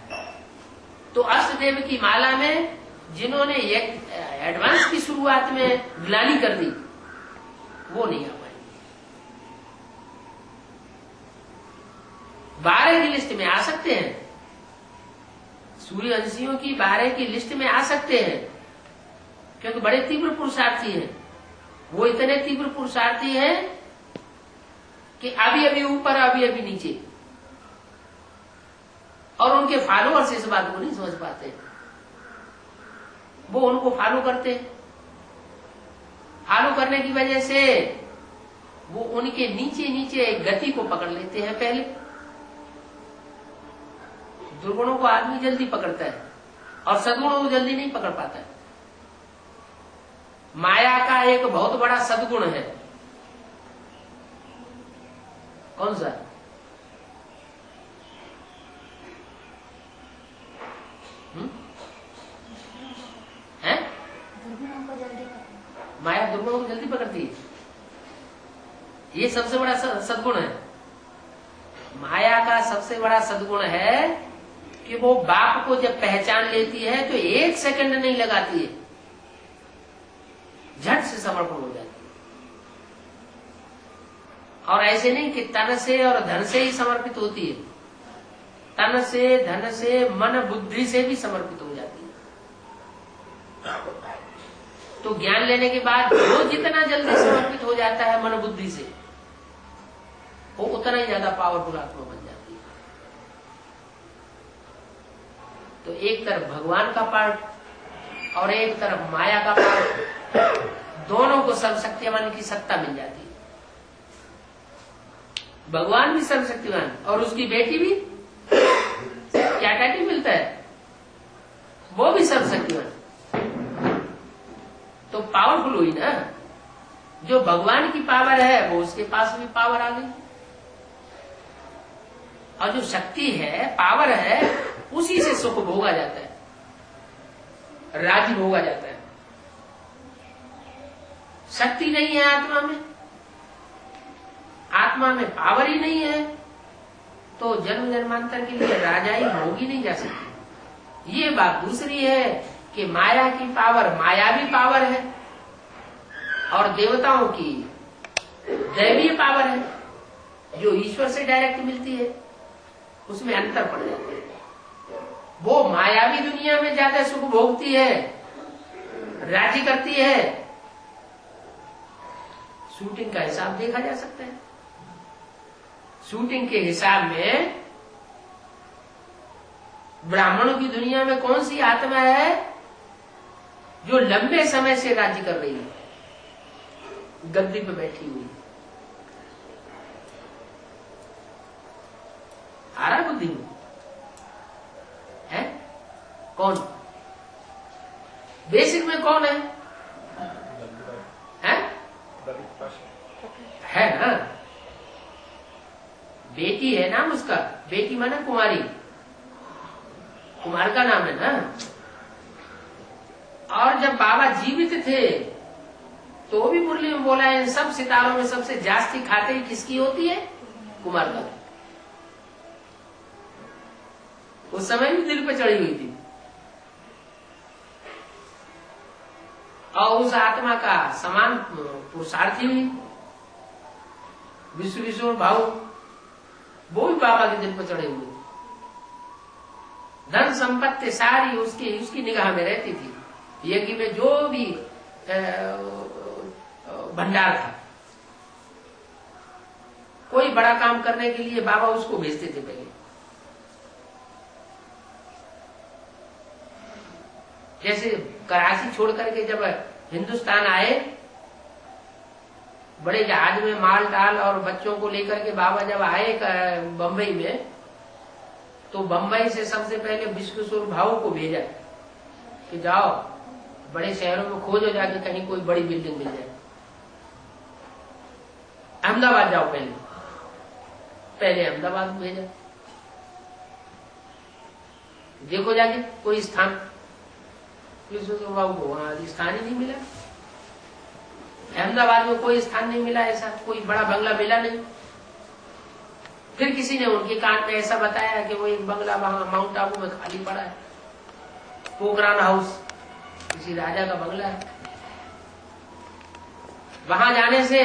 तो अष्टदेव की माला में जिन्होंने एडवांस की शुरुआत में ग्लानी कर दी वो नहीं आ पाएंगे। 12 की लिस्ट में आ सकते हैं, सूर्यवंशियों की 12 की लिस्ट में आ सकते हैं क्योंकि बड़े तीव्र पुरुषार्थी हैं। वो इतने तीव्र पुरुषार्थी हैं कि अभी अभी ऊपर अभी अभी नीचे, और उनके फॉलोअर्स इस बात को नहीं समझ पाते। वो उनको फॉलो करते हैं, फॉलो करने की वजह से वो उनके नीचे नीचे गति को पकड़ लेते हैं। पहले दुर्गुणों को आदमी जल्दी पकड़ता है और सद्गुणों को जल्दी नहीं पकड़ पाता है। माया का एक बहुत बड़ा सद्गुण है, कौन सा? है? माया दुर्गुणों को जल्दी पकड़ती है, ये सबसे बड़ा सद्गुण है। माया का सबसे बड़ा सद्गुण है कि वो बाप को जब पहचान लेती है तो 1 सेकंड नहीं लगाती है, झट से समर्पण हो जाती है। और ऐसे नहीं कि तन से और धन से ही समर्पित होती है, तन से धन से मन बुद्धि से भी समर्पित हो जाती है। तो ज्ञान लेने के बाद जो जितना जल्दी समर्पित हो जाता है मन बुद्धि से, वो उतना ही ज्यादा पावरफुल आत्मा बन जाती है। तो एक तरफ भगवान का पार्ट और एक तरफ माया का पार्ट, दोनों को सर्वशक्तिमान की सत्ता मिल जाती है। भगवान भी सर्वशक्तिमान और उसकी बेटी भी क्या टाइटल मिलता है, वो भी सर्वशक्तिमान। तो पावरफुल हुई ना, जो भगवान की पावर है वो उसके पास भी पावर आ गई, और जो शक्ति है पावर है उसी से सुख भोगा जाता है, राज्य भोगा जाता है। शक्ति नहीं है आत्मा में, आत्मा में पावर ही नहीं है, तो जन्म जन्मांतर के लिए राजाई भोगी नहीं जा सकती। ये बात दूसरी है कि माया की पावर मायावी पावर है और देवताओं की दैवीय पावर है जो ईश्वर से डायरेक्ट मिलती है, उसमें अंतर पड़ जाता है। वो मायावी दुनिया में ज्यादा सुख भोगती है, राजी करती है। शूटिंग का हिसाब देखा जा सकता है। शूटिंग के हिसाब में ब्राह्मणों की दुनिया में कौन सी आत्मा है जो लंबे समय से राज्य कर रही है, गद्दी पे बैठी हुई आ रहा बुद्धि में है? कौन बेसिक में कौन है? है ना, बेटी है नाम उसका, बेटी माने कुमारी, कुमार का नाम है ना। और जब बाबा जीवित थे तो भी मुरली में बोला है, इन सब सितारों में सबसे जास्ती खाते किसकी होती है? कुमार का। उस समय भी दिल पे चढ़ी हुई थी। और उस आत्मा का समान पुरुषार्थी हुई विश्व किशोर भाव, वो भी बाबा के दिल पर चढ़े हुए। धन संपत्ति सारी उसकी निगाह में रहती थी। यज्ञ में जो भी भंडार था, कोई बड़ा काम करने के लिए बाबा उसको भेजते थे पहले। जैसे कराची छोड़ करके जब हिंदुस्तान आए, बड़े जहाज में माल डाल और बच्चों को लेकर के बाबा जब आए बंबई में, तो बंबई से सबसे पहले विश्व किशोर भाऊ को भेजा कि जाओ बड़े शहरों में खोजो जाके कहीं कोई बड़ी बिल्डिंग मिल जाए। अहमदाबाद जाओ, पहले अहमदाबाद में भेजा, देखो जाके कोई स्थान। विश्व किशोर भाऊ को वहां स्थान ही नहीं मिला। अहमदाबाद में कोई स्थान नहीं मिला, ऐसा कोई बड़ा बंगला मिला नहीं। फिर किसी ने उनके कान में ऐसा बताया कि वो एक बंगला वहां माउंट आबू में खाली पड़ा है, पोखरान हाउस, किसी राजा का बंगला है। वहां जाने से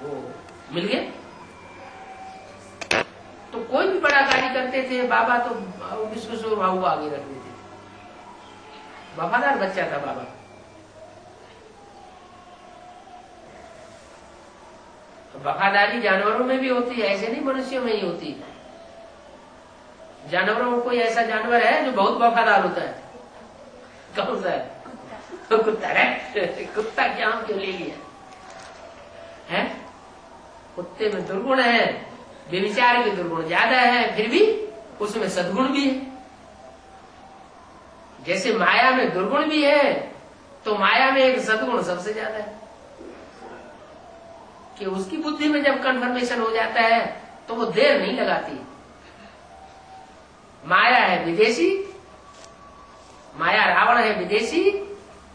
वो मिल गया। तो कोई भी बड़ा कार्य करते थे बाबा, तो विश्व किशोर भाऊ को आगे रखते थे। वफादार बच्चा था बाबा। वफादारी जानवरों में भी होती है, ऐसे नहीं मनुष्यों में ही होती है। जानवरों में कोई ऐसा जानवर है जो बहुत वफादार होता है? कौन सा है? तो कुत्ता है। कुत्ता क्या हम क्यों ले लिया है? कुत्ते में दुर्गुण है, व्यभिचार के दुर्गुण ज्यादा है, फिर भी उसमें सद्गुण भी है। जैसे माया में दुर्गुण भी है, तो माया में एक सद्गुण सबसे ज्यादा है कि उसकी बुद्धि में जब कन्फर्मेशन हो जाता है तो वो देर नहीं लगाती। माया है विदेशी, माया रावण है विदेशी,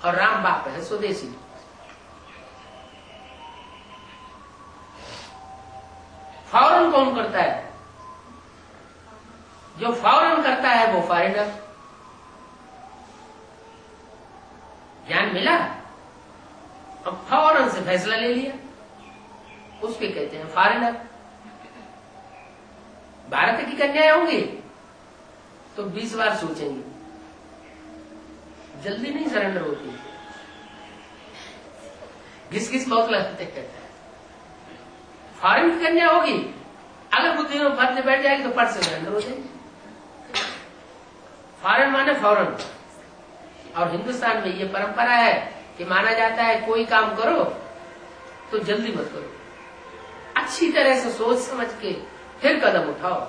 और राम बाप है स्वदेशी। फौरन कौन करता है? जो फौरन करता है वो फॉरेनर। ज्ञान मिला, अब फौरन से फैसला ले लिया, उसके कहते हैं फॉरेनर। भारत की कन्याएं होंगी तो 20 बार सोचेंगी, जल्दी नहीं सरेंडर होती, घिस घिस बहुत लगते हैं। फॉरेन की कन्या होगी, अगर बुद्धि में फट बैठ जाएगी तो पट से सरेंडर हो जाएगी। फॉरेन माने फौरन। और हिंदुस्तान में ये परंपरा है कि माना जाता है कोई काम करो तो जल्दी मत करो, अच्छी तरह से सोच समझ के फिर कदम उठाओ।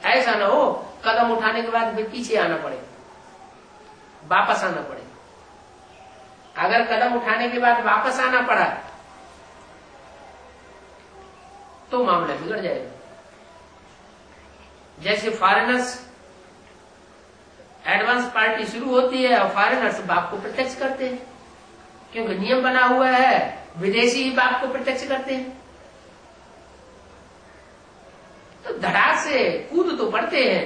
ऐसा ना हो कदम उठाने के बाद फिर पीछे आना पड़े, वापस आना पड़े। अगर कदम उठाने के बाद वापस आना पड़ा तो मामला बिगड़ जाएगा। जैसे फॉरेनर्स, एडवांस पार्टी शुरू होती है और फॉरेनर्स बाप को प्रत्यक्ष करते हैं, क्योंकि नियम बना हुआ है विदेशी ही बाप को प्रत्यक्ष करते हैं। तो धड़ाक से कूद तो पड़ते हैं,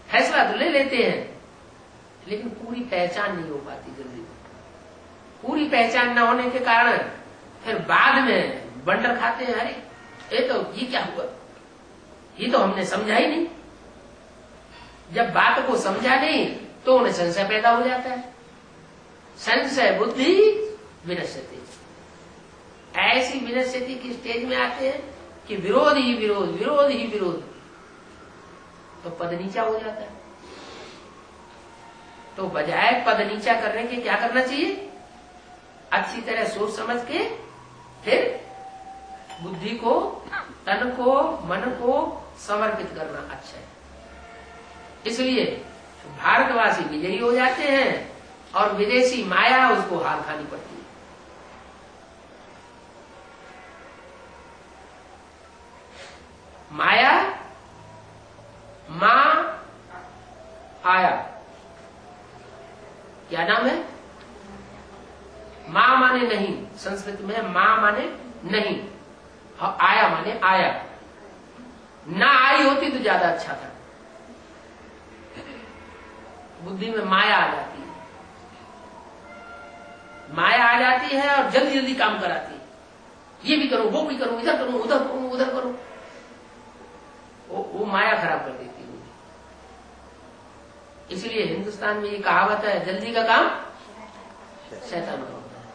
फैसला तो ले लेते हैं, लेकिन पूरी पहचान नहीं हो पाती जल्दी। पूरी पहचान न होने के कारण फिर बाद में बंडर खाते हैं, अरे ये क्या हुआ, ये तो हमने समझा ही नहीं। जब बात को समझा नहीं तो उन्हें संशय पैदा हो जाता है। संशय बुद्धि विनश्यति, ऐसी विनश्यति की स्टेज में आते हैं कि विरोध ही विरोध, विरोध ही विरोध, तो पद नीचा हो जाता है। तो बजाय पद नीचा करने के क्या करना चाहिए, अच्छी तरह सोच समझ के फिर बुद्धि को, तन को, मन को समर्पित करना अच्छा है। इसलिए भारतवासी विजयी हो जाते हैं और विदेशी माया उसको हार खानी पड़ती है। माया मां आया, क्या नाम है, मां माने नहीं, संस्कृत में मां माने नहीं और आया माने आया। ना आई होती तो ज्यादा अच्छा था। बुद्धि में माया आ जाती है, माया आ जाती है और जल्दी जल्दी काम कराती है। ये भी करूं, वो भी करूं, इधर करूं, उधर करूं, उधर करूं, वो माया खराब कर देती है। इसलिए हिंदुस्तान में ये कहावत है, जल्दी का काम शैतान का होता है।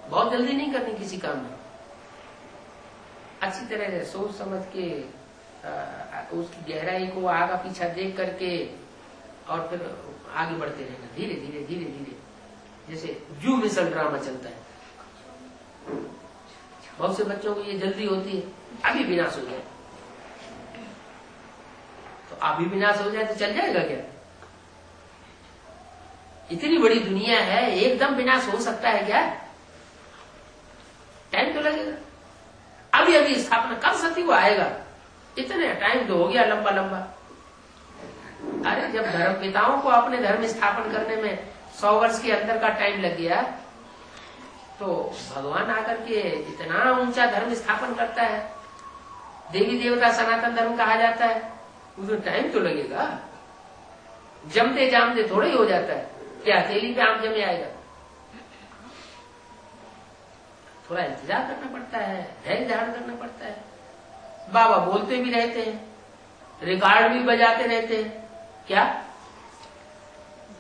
बहुत जल्दी नहीं करनी किसी काम में, अच्छी तरह से सोच समझ के उसकी गहराई को आगा पीछा देख करके और फिर आगे बढ़ते रहना, धीरे धीरे धीरे धीरे। जैसे जू मिसल ड्रामा चलता है, बहुत से बच्चों को ये जल्दी होती है, अभी विनाश हो जाए, तो अभी विनाश हो जाए तो चल जाएगा क्या? इतनी बड़ी दुनिया है, एकदम विनाश हो सकता है क्या? टाइम तो लगेगा। अभी अभी स्थापना कब सती को आएगा, इतने टाइम तो हो गया लंबा लंबा। अरे जब धर्म पिताओं को अपने धर्म स्थापन करने में 100 वर्ष के अंदर का टाइम लग गया, तो भगवान आकर के इतना ऊंचा धर्म स्थापन करता है, देवी देवता सनातन धर्म कहा जाता है, उसमें टाइम तो लगेगा। जमते जामते थोड़ा ही हो जाता है, क्या अकेली पे आम जमे आएगा? थोड़ा इंतजार करना पड़ता है, धैर्य धारण करना पड़ता है। बाबा बोलते भी रहते हैं, रिकॉर्ड भी बजाते रहते हैं, क्या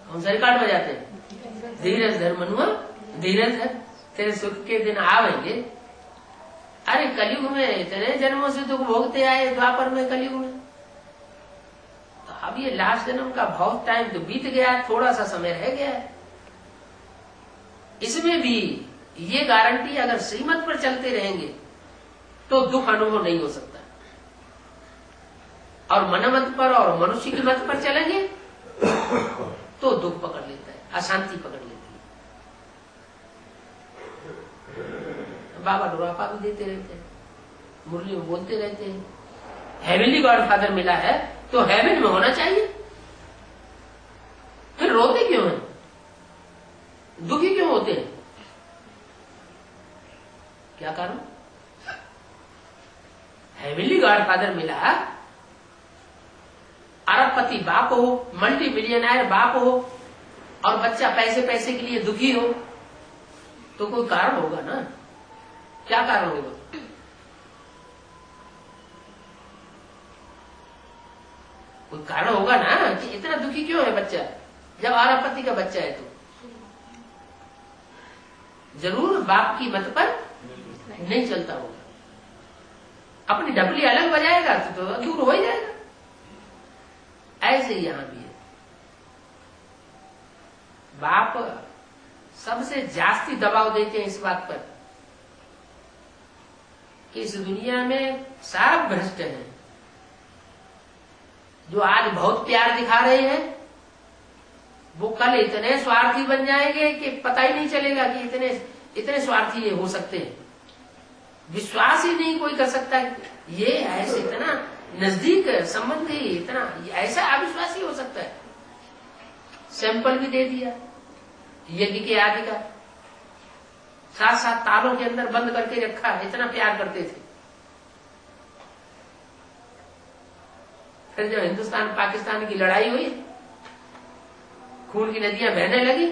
कौन सा रिकॉर्ड बजाते हैं? धीरज धर मनुआ, धीरज धर, तेरे सुख के दिन आवेंगे। अरे कलयुग में इतने जन्मों से दुख भोगते आए, द्वापर में, कलयुग में, तो अब ये लास्ट जन्म का बहुत टाइम तो बीत गया है, थोड़ा सा समय रह गया है। इसमें भी ये गारंटी, अगर श्रीमत पर चलते रहेंगे तो दुख अनुभव नहीं हो सकता, और मनमत पर और मनुष्य की मत पर चलेंगे तो दुख पकड़ लेता है, अशांति पकड़ लेती है। बाबा डोरापा भी देते रहते हैं, मुरली में बोलते रहते हैं, हेवनली गॉडफादर मिला है तो हेवन में होना चाहिए। फिर रोते क्यों हैं, दुखी क्यों होते हैं, क्या कारण? हेवनली गॉडफादर मिला, अरबपति बाप हो, मल्टी मिलियनर बाप हो, और बच्चा पैसे पैसे के लिए दुखी हो, तो कोई कारण होगा ना? क्या कारण होगा? कोई कारण होगा ना कि इतना दुखी क्यों है बच्चा, जब अरबपति का बच्चा है तो जरूर बाप की मत पर नहीं चलता होगा, अपनी ढपली अलग बजाएगा तो दूर हो ही जाएगा। ऐसे यहां भी है, बाप सबसे जास्ती दबाव देते हैं इस बात पर कि इस दुनिया में सारा भ्रष्ट है। जो आज बहुत प्यार दिखा रहे हैं वो कल इतने स्वार्थी बन जाएंगे कि पता ही नहीं चलेगा कि इतने स्वार्थी ये हो सकते हैं। विश्वास ही नहीं कोई कर सकता ये ऐसे इतना नजदीक संबंधी, इतना ऐसा अविश्वासी हो सकता है। सैंपल भी दे दिया यज्ञ के आदि का, साथ साथ तालों के अंदर बंद करके रखा, इतना प्यार करते थे। फिर जब हिंदुस्तान पाकिस्तान की लड़ाई हुई, खून की नदियां बहने लगी,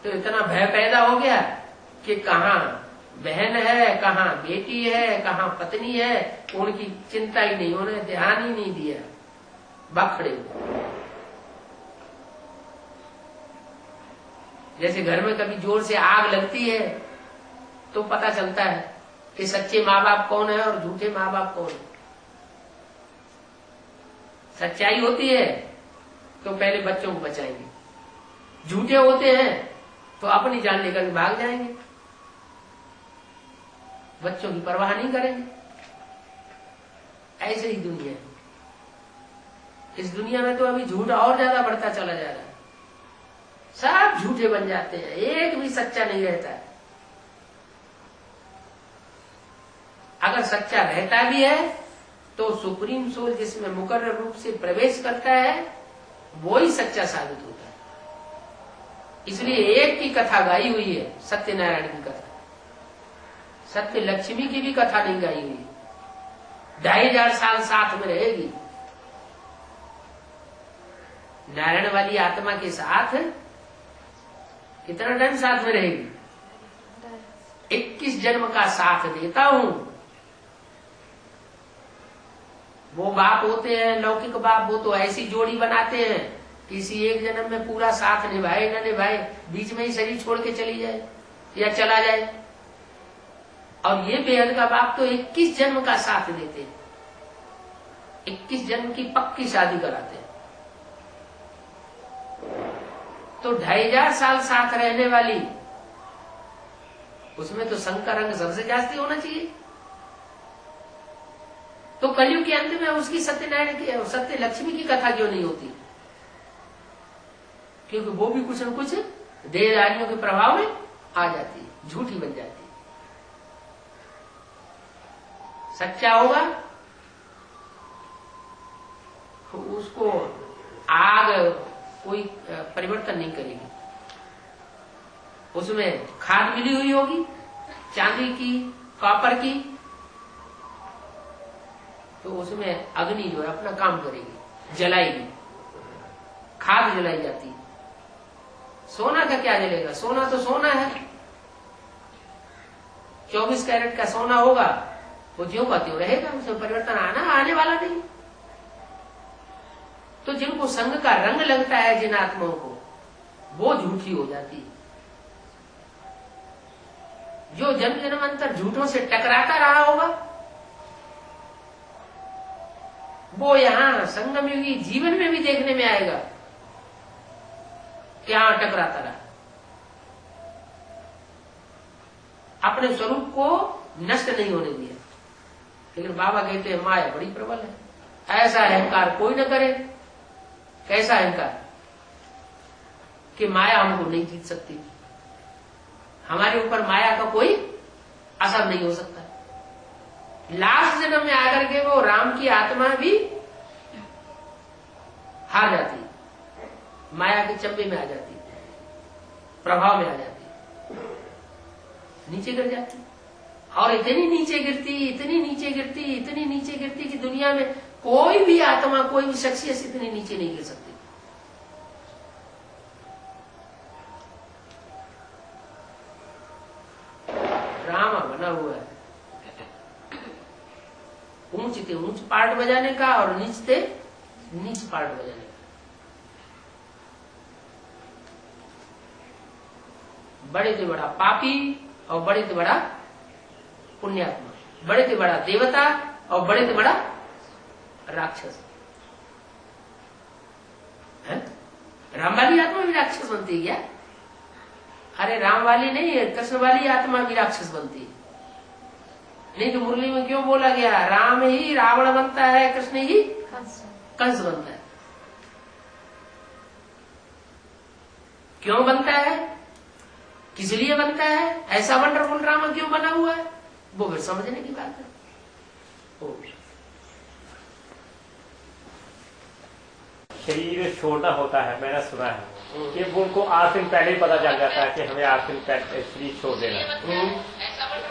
तो इतना भय पैदा हो गया कि कहाँ बहन है, कहाँ बेटी है, कहाँ पत्नी है, उनकी चिंता ही नहीं, उन्हें ध्यान ही नहीं दिया, बखड़े। जैसे घर में कभी जोर से आग लगती है तो पता चलता है कि सच्चे माँ बाप कौन है और झूठे माँ बाप कौन है। सच्चाई होती है तो पहले बच्चों को बचाएंगे, झूठे होते हैं तो अपनी जान लेकर भाग जाएंगे, बच्चों की परवाह नहीं करेंगे। ऐसे ही दुनिया है। इस दुनिया में तो अभी झूठ और ज्यादा बढ़ता चला जा रहा है, सब झूठे बन जाते हैं, एक भी सच्चा नहीं रहता है। अगर सच्चा रहता भी है तो सुप्रीम सोल जिसमें मुकर्रर रूप से प्रवेश करता है वो ही सच्चा साबित होता है। इसलिए एक की कथा गाई हुई है, सत्यनारायण की कथा, सत्य लक्ष्मी की भी कथा नहीं गाई हुई। 2500 साल साथ में रहेगी, नारायण वाली आत्मा के साथ कितना टाइम साथ में रहेगी? 21 जन्म का साथ देता हूं। वो बाप होते हैं लौकिक बाप, वो तो ऐसी जोड़ी बनाते हैं किसी एक जन्म में पूरा साथ निभाए न निभाए, बीच में ही शरीर छोड़ के चली जाए या चला जाए। और ये बेहद का बाप तो 21 जन्म का साथ देते हैं, 21 जन्म की पक्की शादी कराते हैं। तो 2500 साल साथ रहने वाली, उसमें तो संग का रंग सबसे जास्ती होना चाहिए। तो कलयुग के अंत में उसकी सत्यनारायण की, सत्य लक्ष्मी की कथा क्यों नहीं होती? क्योंकि वो भी कुछ न कुछ देहधारियों के प्रभाव में आ जाती है, झूठी बन जाती है। सच्चा होगा तो उसको आग कोई परिवर्तन नहीं करेगी। उसमें खाद मिली हुई होगी, चांदी की, कॉपर की, तो उसमें अग्नि जो है अपना काम करेगी, जलाएगी, खाद जलाई जाती है। सोना का क्या जलेगा? सोना तो सोना है, 24 कैरेट का सोना होगा, वो ज्यों का त्यों रहेगा, उसमें परिवर्तन आने वाला नहीं। तो जिनको संग का रंग लगता है, जिन आत्माओं को, वो झूठी हो जाती है। जो जन्म जन्मांतर झूठों से टकराता रहा होगा, वो यहां संगम युगी जीवन में भी देखने में आएगा कि यहां टकराता रहा, अपने स्वरूप को नष्ट नहीं होने दिया। लेकिन बाबा कहते हैं माया बड़ी प्रबल है, ऐसा अहंकार कोई न करे। कैसा अहंकार? कि माया हमको नहीं जीत सकती, हमारे ऊपर माया का कोई असर नहीं हो सकता। लास्ट जन्म में आकर के वो राम की आत्मा भी हार जाती, माया के चंबे में आ जाती, प्रभाव में आ जाती, नीचे गिर जाती। और इतनी नीचे गिरती, इतनी नीचे गिरती, इतनी नीचे गिरती कि दुनिया में कोई भी आत्मा, कोई भी शख्सियत इतनी नीचे नहीं गिर सकती। ड्रामा बना हुआ है, ऊंच थे ऊंच पार्ट बजाने का और नीच थे नीच पार्ट बजाने का। बड़े थे बड़ा पापी और बड़े थे बड़ा पुण्यात्मा, बड़े थे बड़ा देवता और बड़े थे बड़ा राक्षस। है? राम वाली आत्मा भी राक्षस बनती है क्या? अरे राम वाली नहीं है, कृष्ण वाली आत्मा भी राक्षस बनती है। नहीं तो मुरली में क्यों बोला गया, राम ही रावण बनता है, कृष्ण ही कंस बनता है। क्यों बनता है, किस लिए बनता है, ऐसा वंडरफुल ड्रामा क्यों बना हुआ है, वो फिर समझने की बात है। शरीर छोटा होता है, मैंने सुना है कि वो उनको 8 दिन पहले ही पता चल जाता है कि हमें 8 दिन पहले शरीर छोड़ देना है।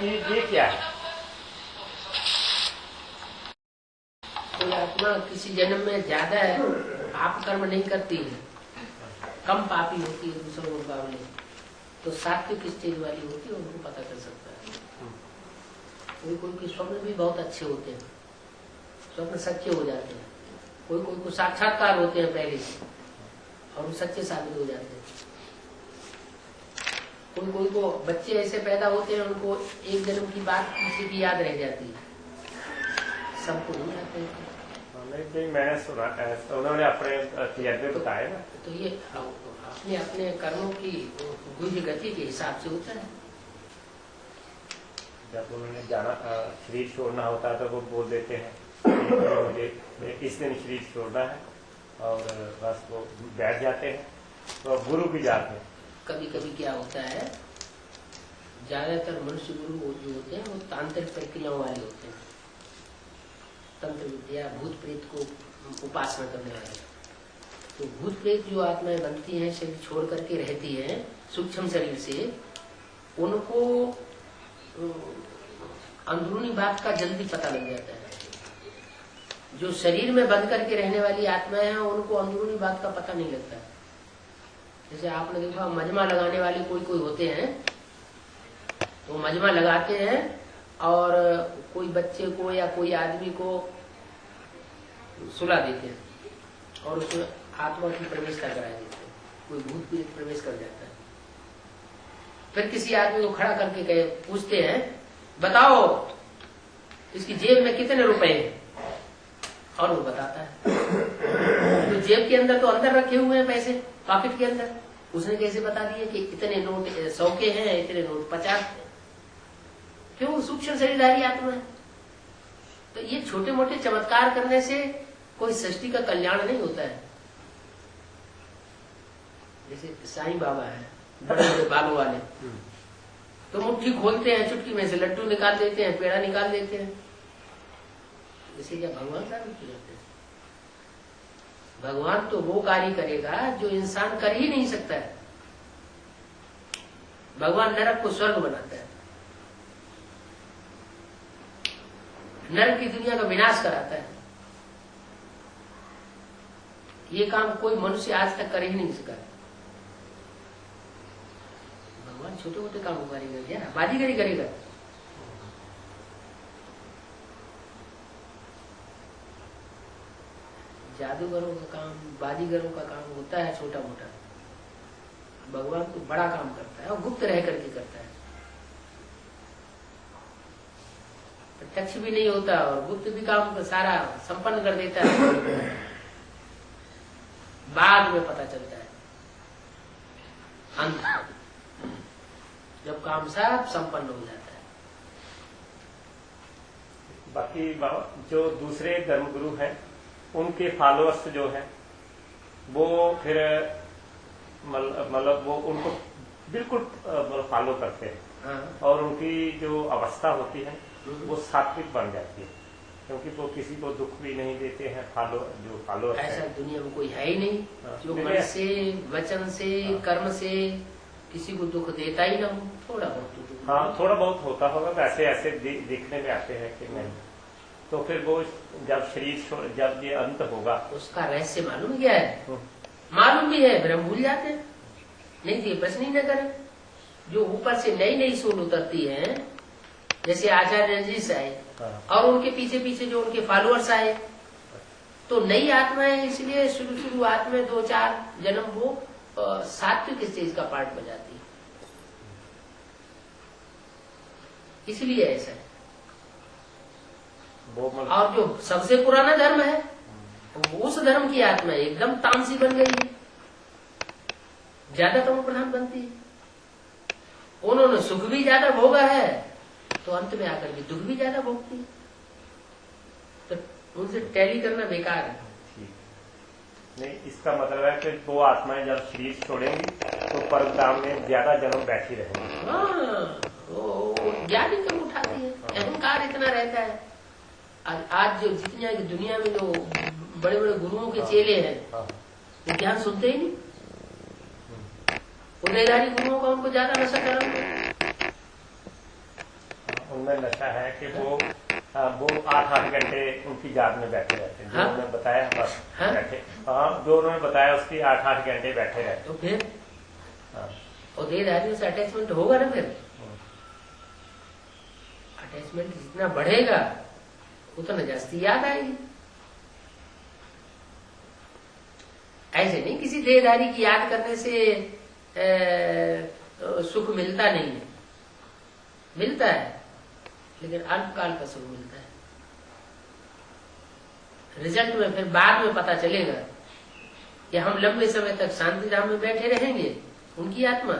ये क्या है? कोई आत्मा किसी जन्म में ज्यादा पाप कर्म नहीं करती है, कम पापी होती है दूसरों के मुकाबले, तो सात्विक स्टेज वाली होती है, उनको पता कर सकता है। कोई कोई के स्वप्न भी बहुत अच्छे होते हैं, स्वप्न सच्चे हो जाते हैं। कोई कोई को साक्षात्कार होते हैं पहले से और वो सच्चे साबित हो जाते हैं। कोई कोई को बच्चे ऐसे पैदा होते हैं, उनको एक जन्म की बात किसी की याद रह जाती है, सबको नहीं आते हैं। मैंने सुना उन्होंने अपने तजर्बे बताए ना, तो ये अपने अपने कर्मों की गुज गति के हिसाब से होता है। जब उन्होंने जाना शरीर छोड़ना होता है तो वो बोल देते हैं मुझे इस दिन शरीर छोड़ना है, और बस वो बैठ जाते हैं। तो गुरु भी जाते हैं। कभी कभी क्या होता है, ज्यादातर मनुष्य गुरु जो होते हैं वो तांत्रिक प्रक्रियाओं वाले होते हैं, तंत्र विद्या भूत प्रेत को उपासना करने वाले। तो भूत प्रेत जो आत्माएं बनती हैं, शरीर छोड़ करके रहती हैं सूक्ष्म शरीर से, उनको अंदरूनी बात का जल्दी पता लग जाता है। जो शरीर में बंद करके रहने वाली आत्माएं हैं, उनको अंदरूनी बात का पता नहीं लगता। जैसे आपने देखा मजमा लगाने वाले कोई कोई होते हैं, तो मजमा लगाते हैं और कोई बच्चे को या कोई आदमी को सुला देते हैं और उसमें आत्मा की प्रवेशता करा देते हैं। कोई भूत प्रेत प्रवेश कर जाता है। फिर किसी आदमी को खड़ा करके पूछते हैं, बताओ इसकी जेब में कितने रुपए हैं, और वो बताता है। तो जेब के अंदर तो अंदर रखे हुए हैं पैसे, पॉकेट के अंदर, उसने कैसे बता दिया कि इतने नोट 100 के हैं, इतने नोट 50 हैं? क्यों? सूक्ष्म शरीरधारी आत्मा है। तो ये छोटे मोटे चमत्कार करने से कोई सृष्टि का कल्याण नहीं होता है। जैसे साईं बाबा है, बड़े बड़े बालों वाले, तो मुट्ठी खोलते हैं, चुटकी में से लड्डू निकाल देते हैं, पेड़ा निकाल देते हैं। इसे क्या भगवान साबित करते हैं? भगवान तो वो कार्य करेगा जो इंसान कर ही नहीं सकता है। भगवान नरक को स्वर्ग बनाता है, नरक की दुनिया का विनाश कराता है। ये काम कोई मनुष्य आज तक कर ही नहीं सका। भगवान छोटे मोटे काम करेगा क्या? बाजीगरी करेगा? जादूगरों का काम, बाजीगरों का काम होता है छोटा मोटा। भगवान तो बड़ा काम करता है और गुप्त रह करके करता है। प्रत्यक्ष भी नहीं होता और गुप्त भी काम सारा संपन्न कर देता है, बाद में पता चलता है अंत, जब काम सब संपन्न हो जाता है। बाकी जो दूसरे धर्मगुरु हैं, उनके फॉलोअर्स जो है वो फिर मतलब वो उनको बिल्कुल फॉलो करते हैं। हाँ। और उनकी जो अवस्था होती है वो सात्विक बन जाती है, क्योंकि वो किसी को दुख भी नहीं देते हैं। जो फॉलोअर्स ऐसा दुनिया में कोई है ही नहीं। हाँ। जो मन से, वचन से, कर्म से किसी को दुख देता ही ना हो। थोड़ा बहुत हाँ, थोड़ा बहुत होता होगा, वैसे ऐसे दिखने में आते हैं कि नहीं। तो फिर वो जब शरीर जब ये अंत होगा, उसका रहस्य मालूम क्या है? मालूम भी है, फिर हम भूल जाते हैं। नहीं तो प्रश्न ही न करें। जो ऊपर से नई नई सोल उतरती है, जैसे आचार्य जी से आए और उनके पीछे पीछे जो उनके फॉलोअर्स आए, तो नई आत्माएं इसलिए शुरुआत में 2-4 जन्म वो सात्विक स्टेज का पार्ट बजाती है, इसलिए ऐसा है। और जो सबसे पुराना धर्म है, उस धर्म की आत्मा एकदम तामसी बन गई है, ज्यादा तमो प्रधान बनती है। उन्होंने सुख भी ज्यादा भोगा है, तो अंत में आकर के दुख भी ज्यादा भोगती है। तो उनसे टैली करना बेकार है। नहीं, इसका मतलब है कि वो आत्माएं जब शरीर छोड़ेंगी तो परम धाम में ज्यादा जन्म बैठी रहेंगी। हाँ, वो ज्ञान ही कम उठाती है, अहंकार इतना रहता है। आज जो जितने दुनिया में जो बड़े बड़े गुरुओं के चेले हैं, वो ज्ञान सुनते ही नहीं। उदयधारी गुरुओं का उनको ज्यादा नशा करा। उनमें नशा है कि वो 8-8 घंटे उनकी याद में बैठे रहते हैं। जो उन्होंने बताया बस बैठे। हाँ, जो उन्होंने बताया उसकी 8-8 घंटे बैठे रहते। तो फिर और देहधारियों से अटैचमेंट होगा ना, फिर अटैचमेंट जितना बढ़ेगा उतना जास्ती याद आएगी। ऐसे नहीं किसी देहधारी की याद करने से सुख मिलता नहीं है, मिलता है, लेकिन अल्पकाल का सुख मिलता है। रिजल्ट में फिर बाद में पता चलेगा कि हम लंबे समय तक शांति धाम में बैठे रहेंगे, उनकी आत्मा,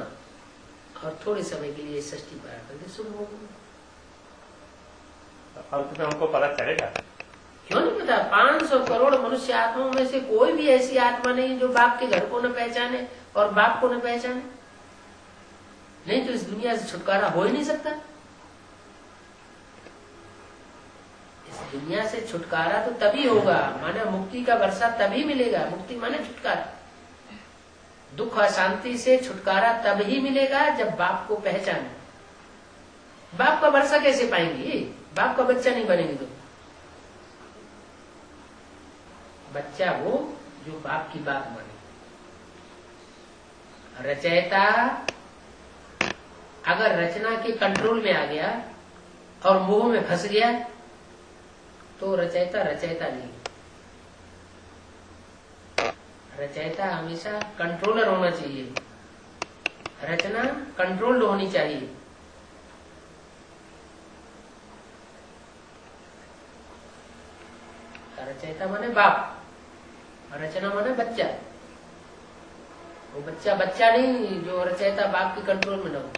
और थोड़े समय के लिए षष्ठी पार करके सुख होगा। अंत में हमको पता चलेगा। क्यों नहीं पता? 500 करोड़ मनुष्य आत्माओं में से कोई भी ऐसी आत्मा नहीं जो बाप के घर को न पहचाने और बाप को न पहचाने। नहीं तो इस दुनिया से छुटकारा हो ही नहीं सकता। इस दुनिया से छुटकारा तो तभी होगा, माने मुक्ति का वर्षा तभी मिलेगा। मुक्ति माने छुटकारा, दुख अशांति से छुटकारा तब ही मिलेगा जब बाप को पहचाने। बाप का वर्षा कैसे पाएंगे? बाप का बच्चा नहीं बनेंगे तो बच्चा वो जो बाप की बात माने। रचयिता अगर रचना के कंट्रोल में आ गया और मोह में फंस गया तो रचयिता रचयिता नहीं। रचयिता हमेशा कंट्रोलर होना चाहिए, रचना कंट्रोल्ड होनी चाहिए। रचयिता माने बाप, रचना माने बच्चा। वो बच्चा बच्चा नहीं जो रचयिता बाप के कंट्रोल में न हो।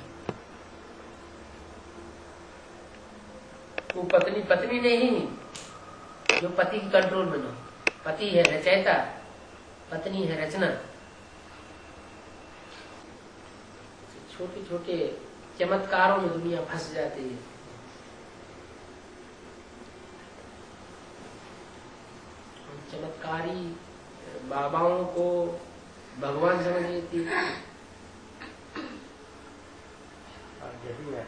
वो पत्नी पत्नी नहीं जो पति के कंट्रोल में न हो। पति है रचयिता, पत्नी है रचना। छोटे छोटे चमत्कारों में दुनिया फंस जाती है। चमत्कारी बाबाओं को भगवान समझ लेती है। यही है,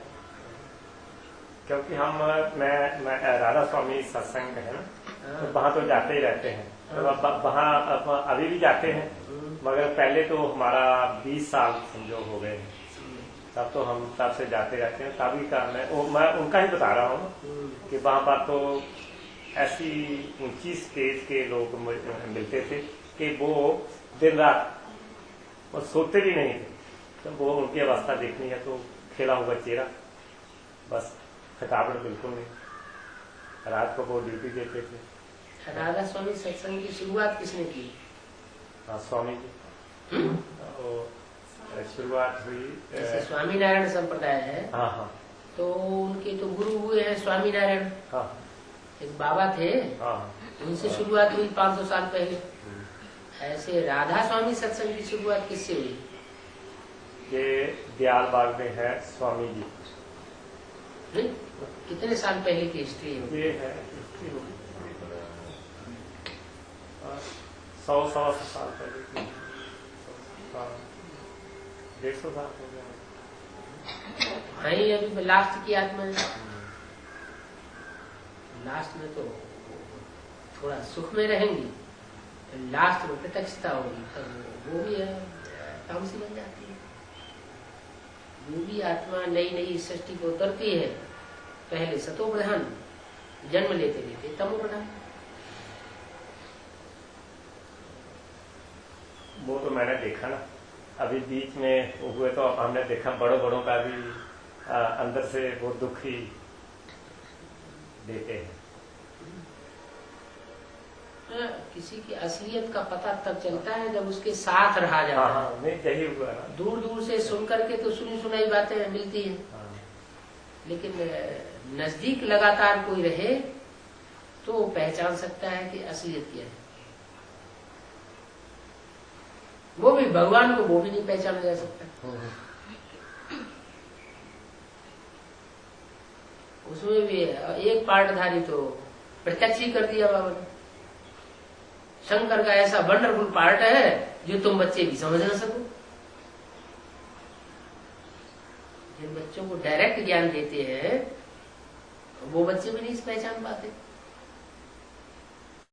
क्योंकि हम मैं राधा स्वामी सत्संग है ना, तो वहाँ तो जाते ही रहते हैं। तो वहाँ अभी भी जाते हैं, मगर पहले तो हमारा 20 साल समझो हो गए, तब तो हम तब से जाते रहते हैं। तभी का मैं उनका ही बता रहा हूँ कि वहाँ पर तो ऐसी ऊंची स्टेज के लोग मिलते थे कि वो दिन रात वो सोते भी नहीं थे। तो वो उनकी अवस्था देखनी है तो खेला हुआ चेहरा, बस थकावट बिल्कुल नहीं। रात को वो ड्यूटी देते थे। राधा स्वामी सत्संग की शुरुआत किसने की? हाँ, स्वामी जी। शुरुआत हुई जैसे स्वामीनारायण संप्रदाय है। हाँ हाँ, तो उनके तो गुरु हुए हैं स्वामीनारायण। हाँ, एक बाबा थे, हाँ, उनसे शुरुआत हुई 500 साल पहले। ऐसे राधा स्वामी सत्संग की शुरुआत किससे हुई? ये दयाल बाग में है स्वामी जी। नहीं, कितने साल पहले की हिस्ट्री है? ये है 100 साल पहले की, 150 साल हो गया। भाई अभी लास्ट की आत्मा है। लास्ट में तो थोड़ा सुख में रहेंगी, लास्ट में प्रत्यक्षता होगी, तब वो भी तामसी बन जाती है। वो भी आत्मा नई नई सृष्टि को उतरती है। पहले सतो प्रधान, जन्म लेते लेते तमो प्रधान। वो तो मैंने देखा ना, अभी बीच में हुए तो हमने देखा बड़ों का भी अंदर से वो दुख ही देते हैं। किसी की असलियत का पता तब चलता है जब उसके साथ रहा जाता है। नहीं, यही हुआ ना। दूर दूर से सुन करके तो सुनी सुनाई बातें मिलती है, लेकिन नजदीक लगातार कोई रहे तो पहचान सकता है कि असलियत क्या है। वो भी भगवान को वो भी नहीं पहचाना जा सकता। उसमें भी एक पार्टधारी तो प्रत्यक्ष ही कर दिया बाबा ने। शंकर का ऐसा वंडरफुल पार्ट है जो तुम बच्चे भी समझ ना सको। जिन बच्चों को डायरेक्ट ज्ञान देते हैं वो बच्चे भी नहीं पहचान पाते।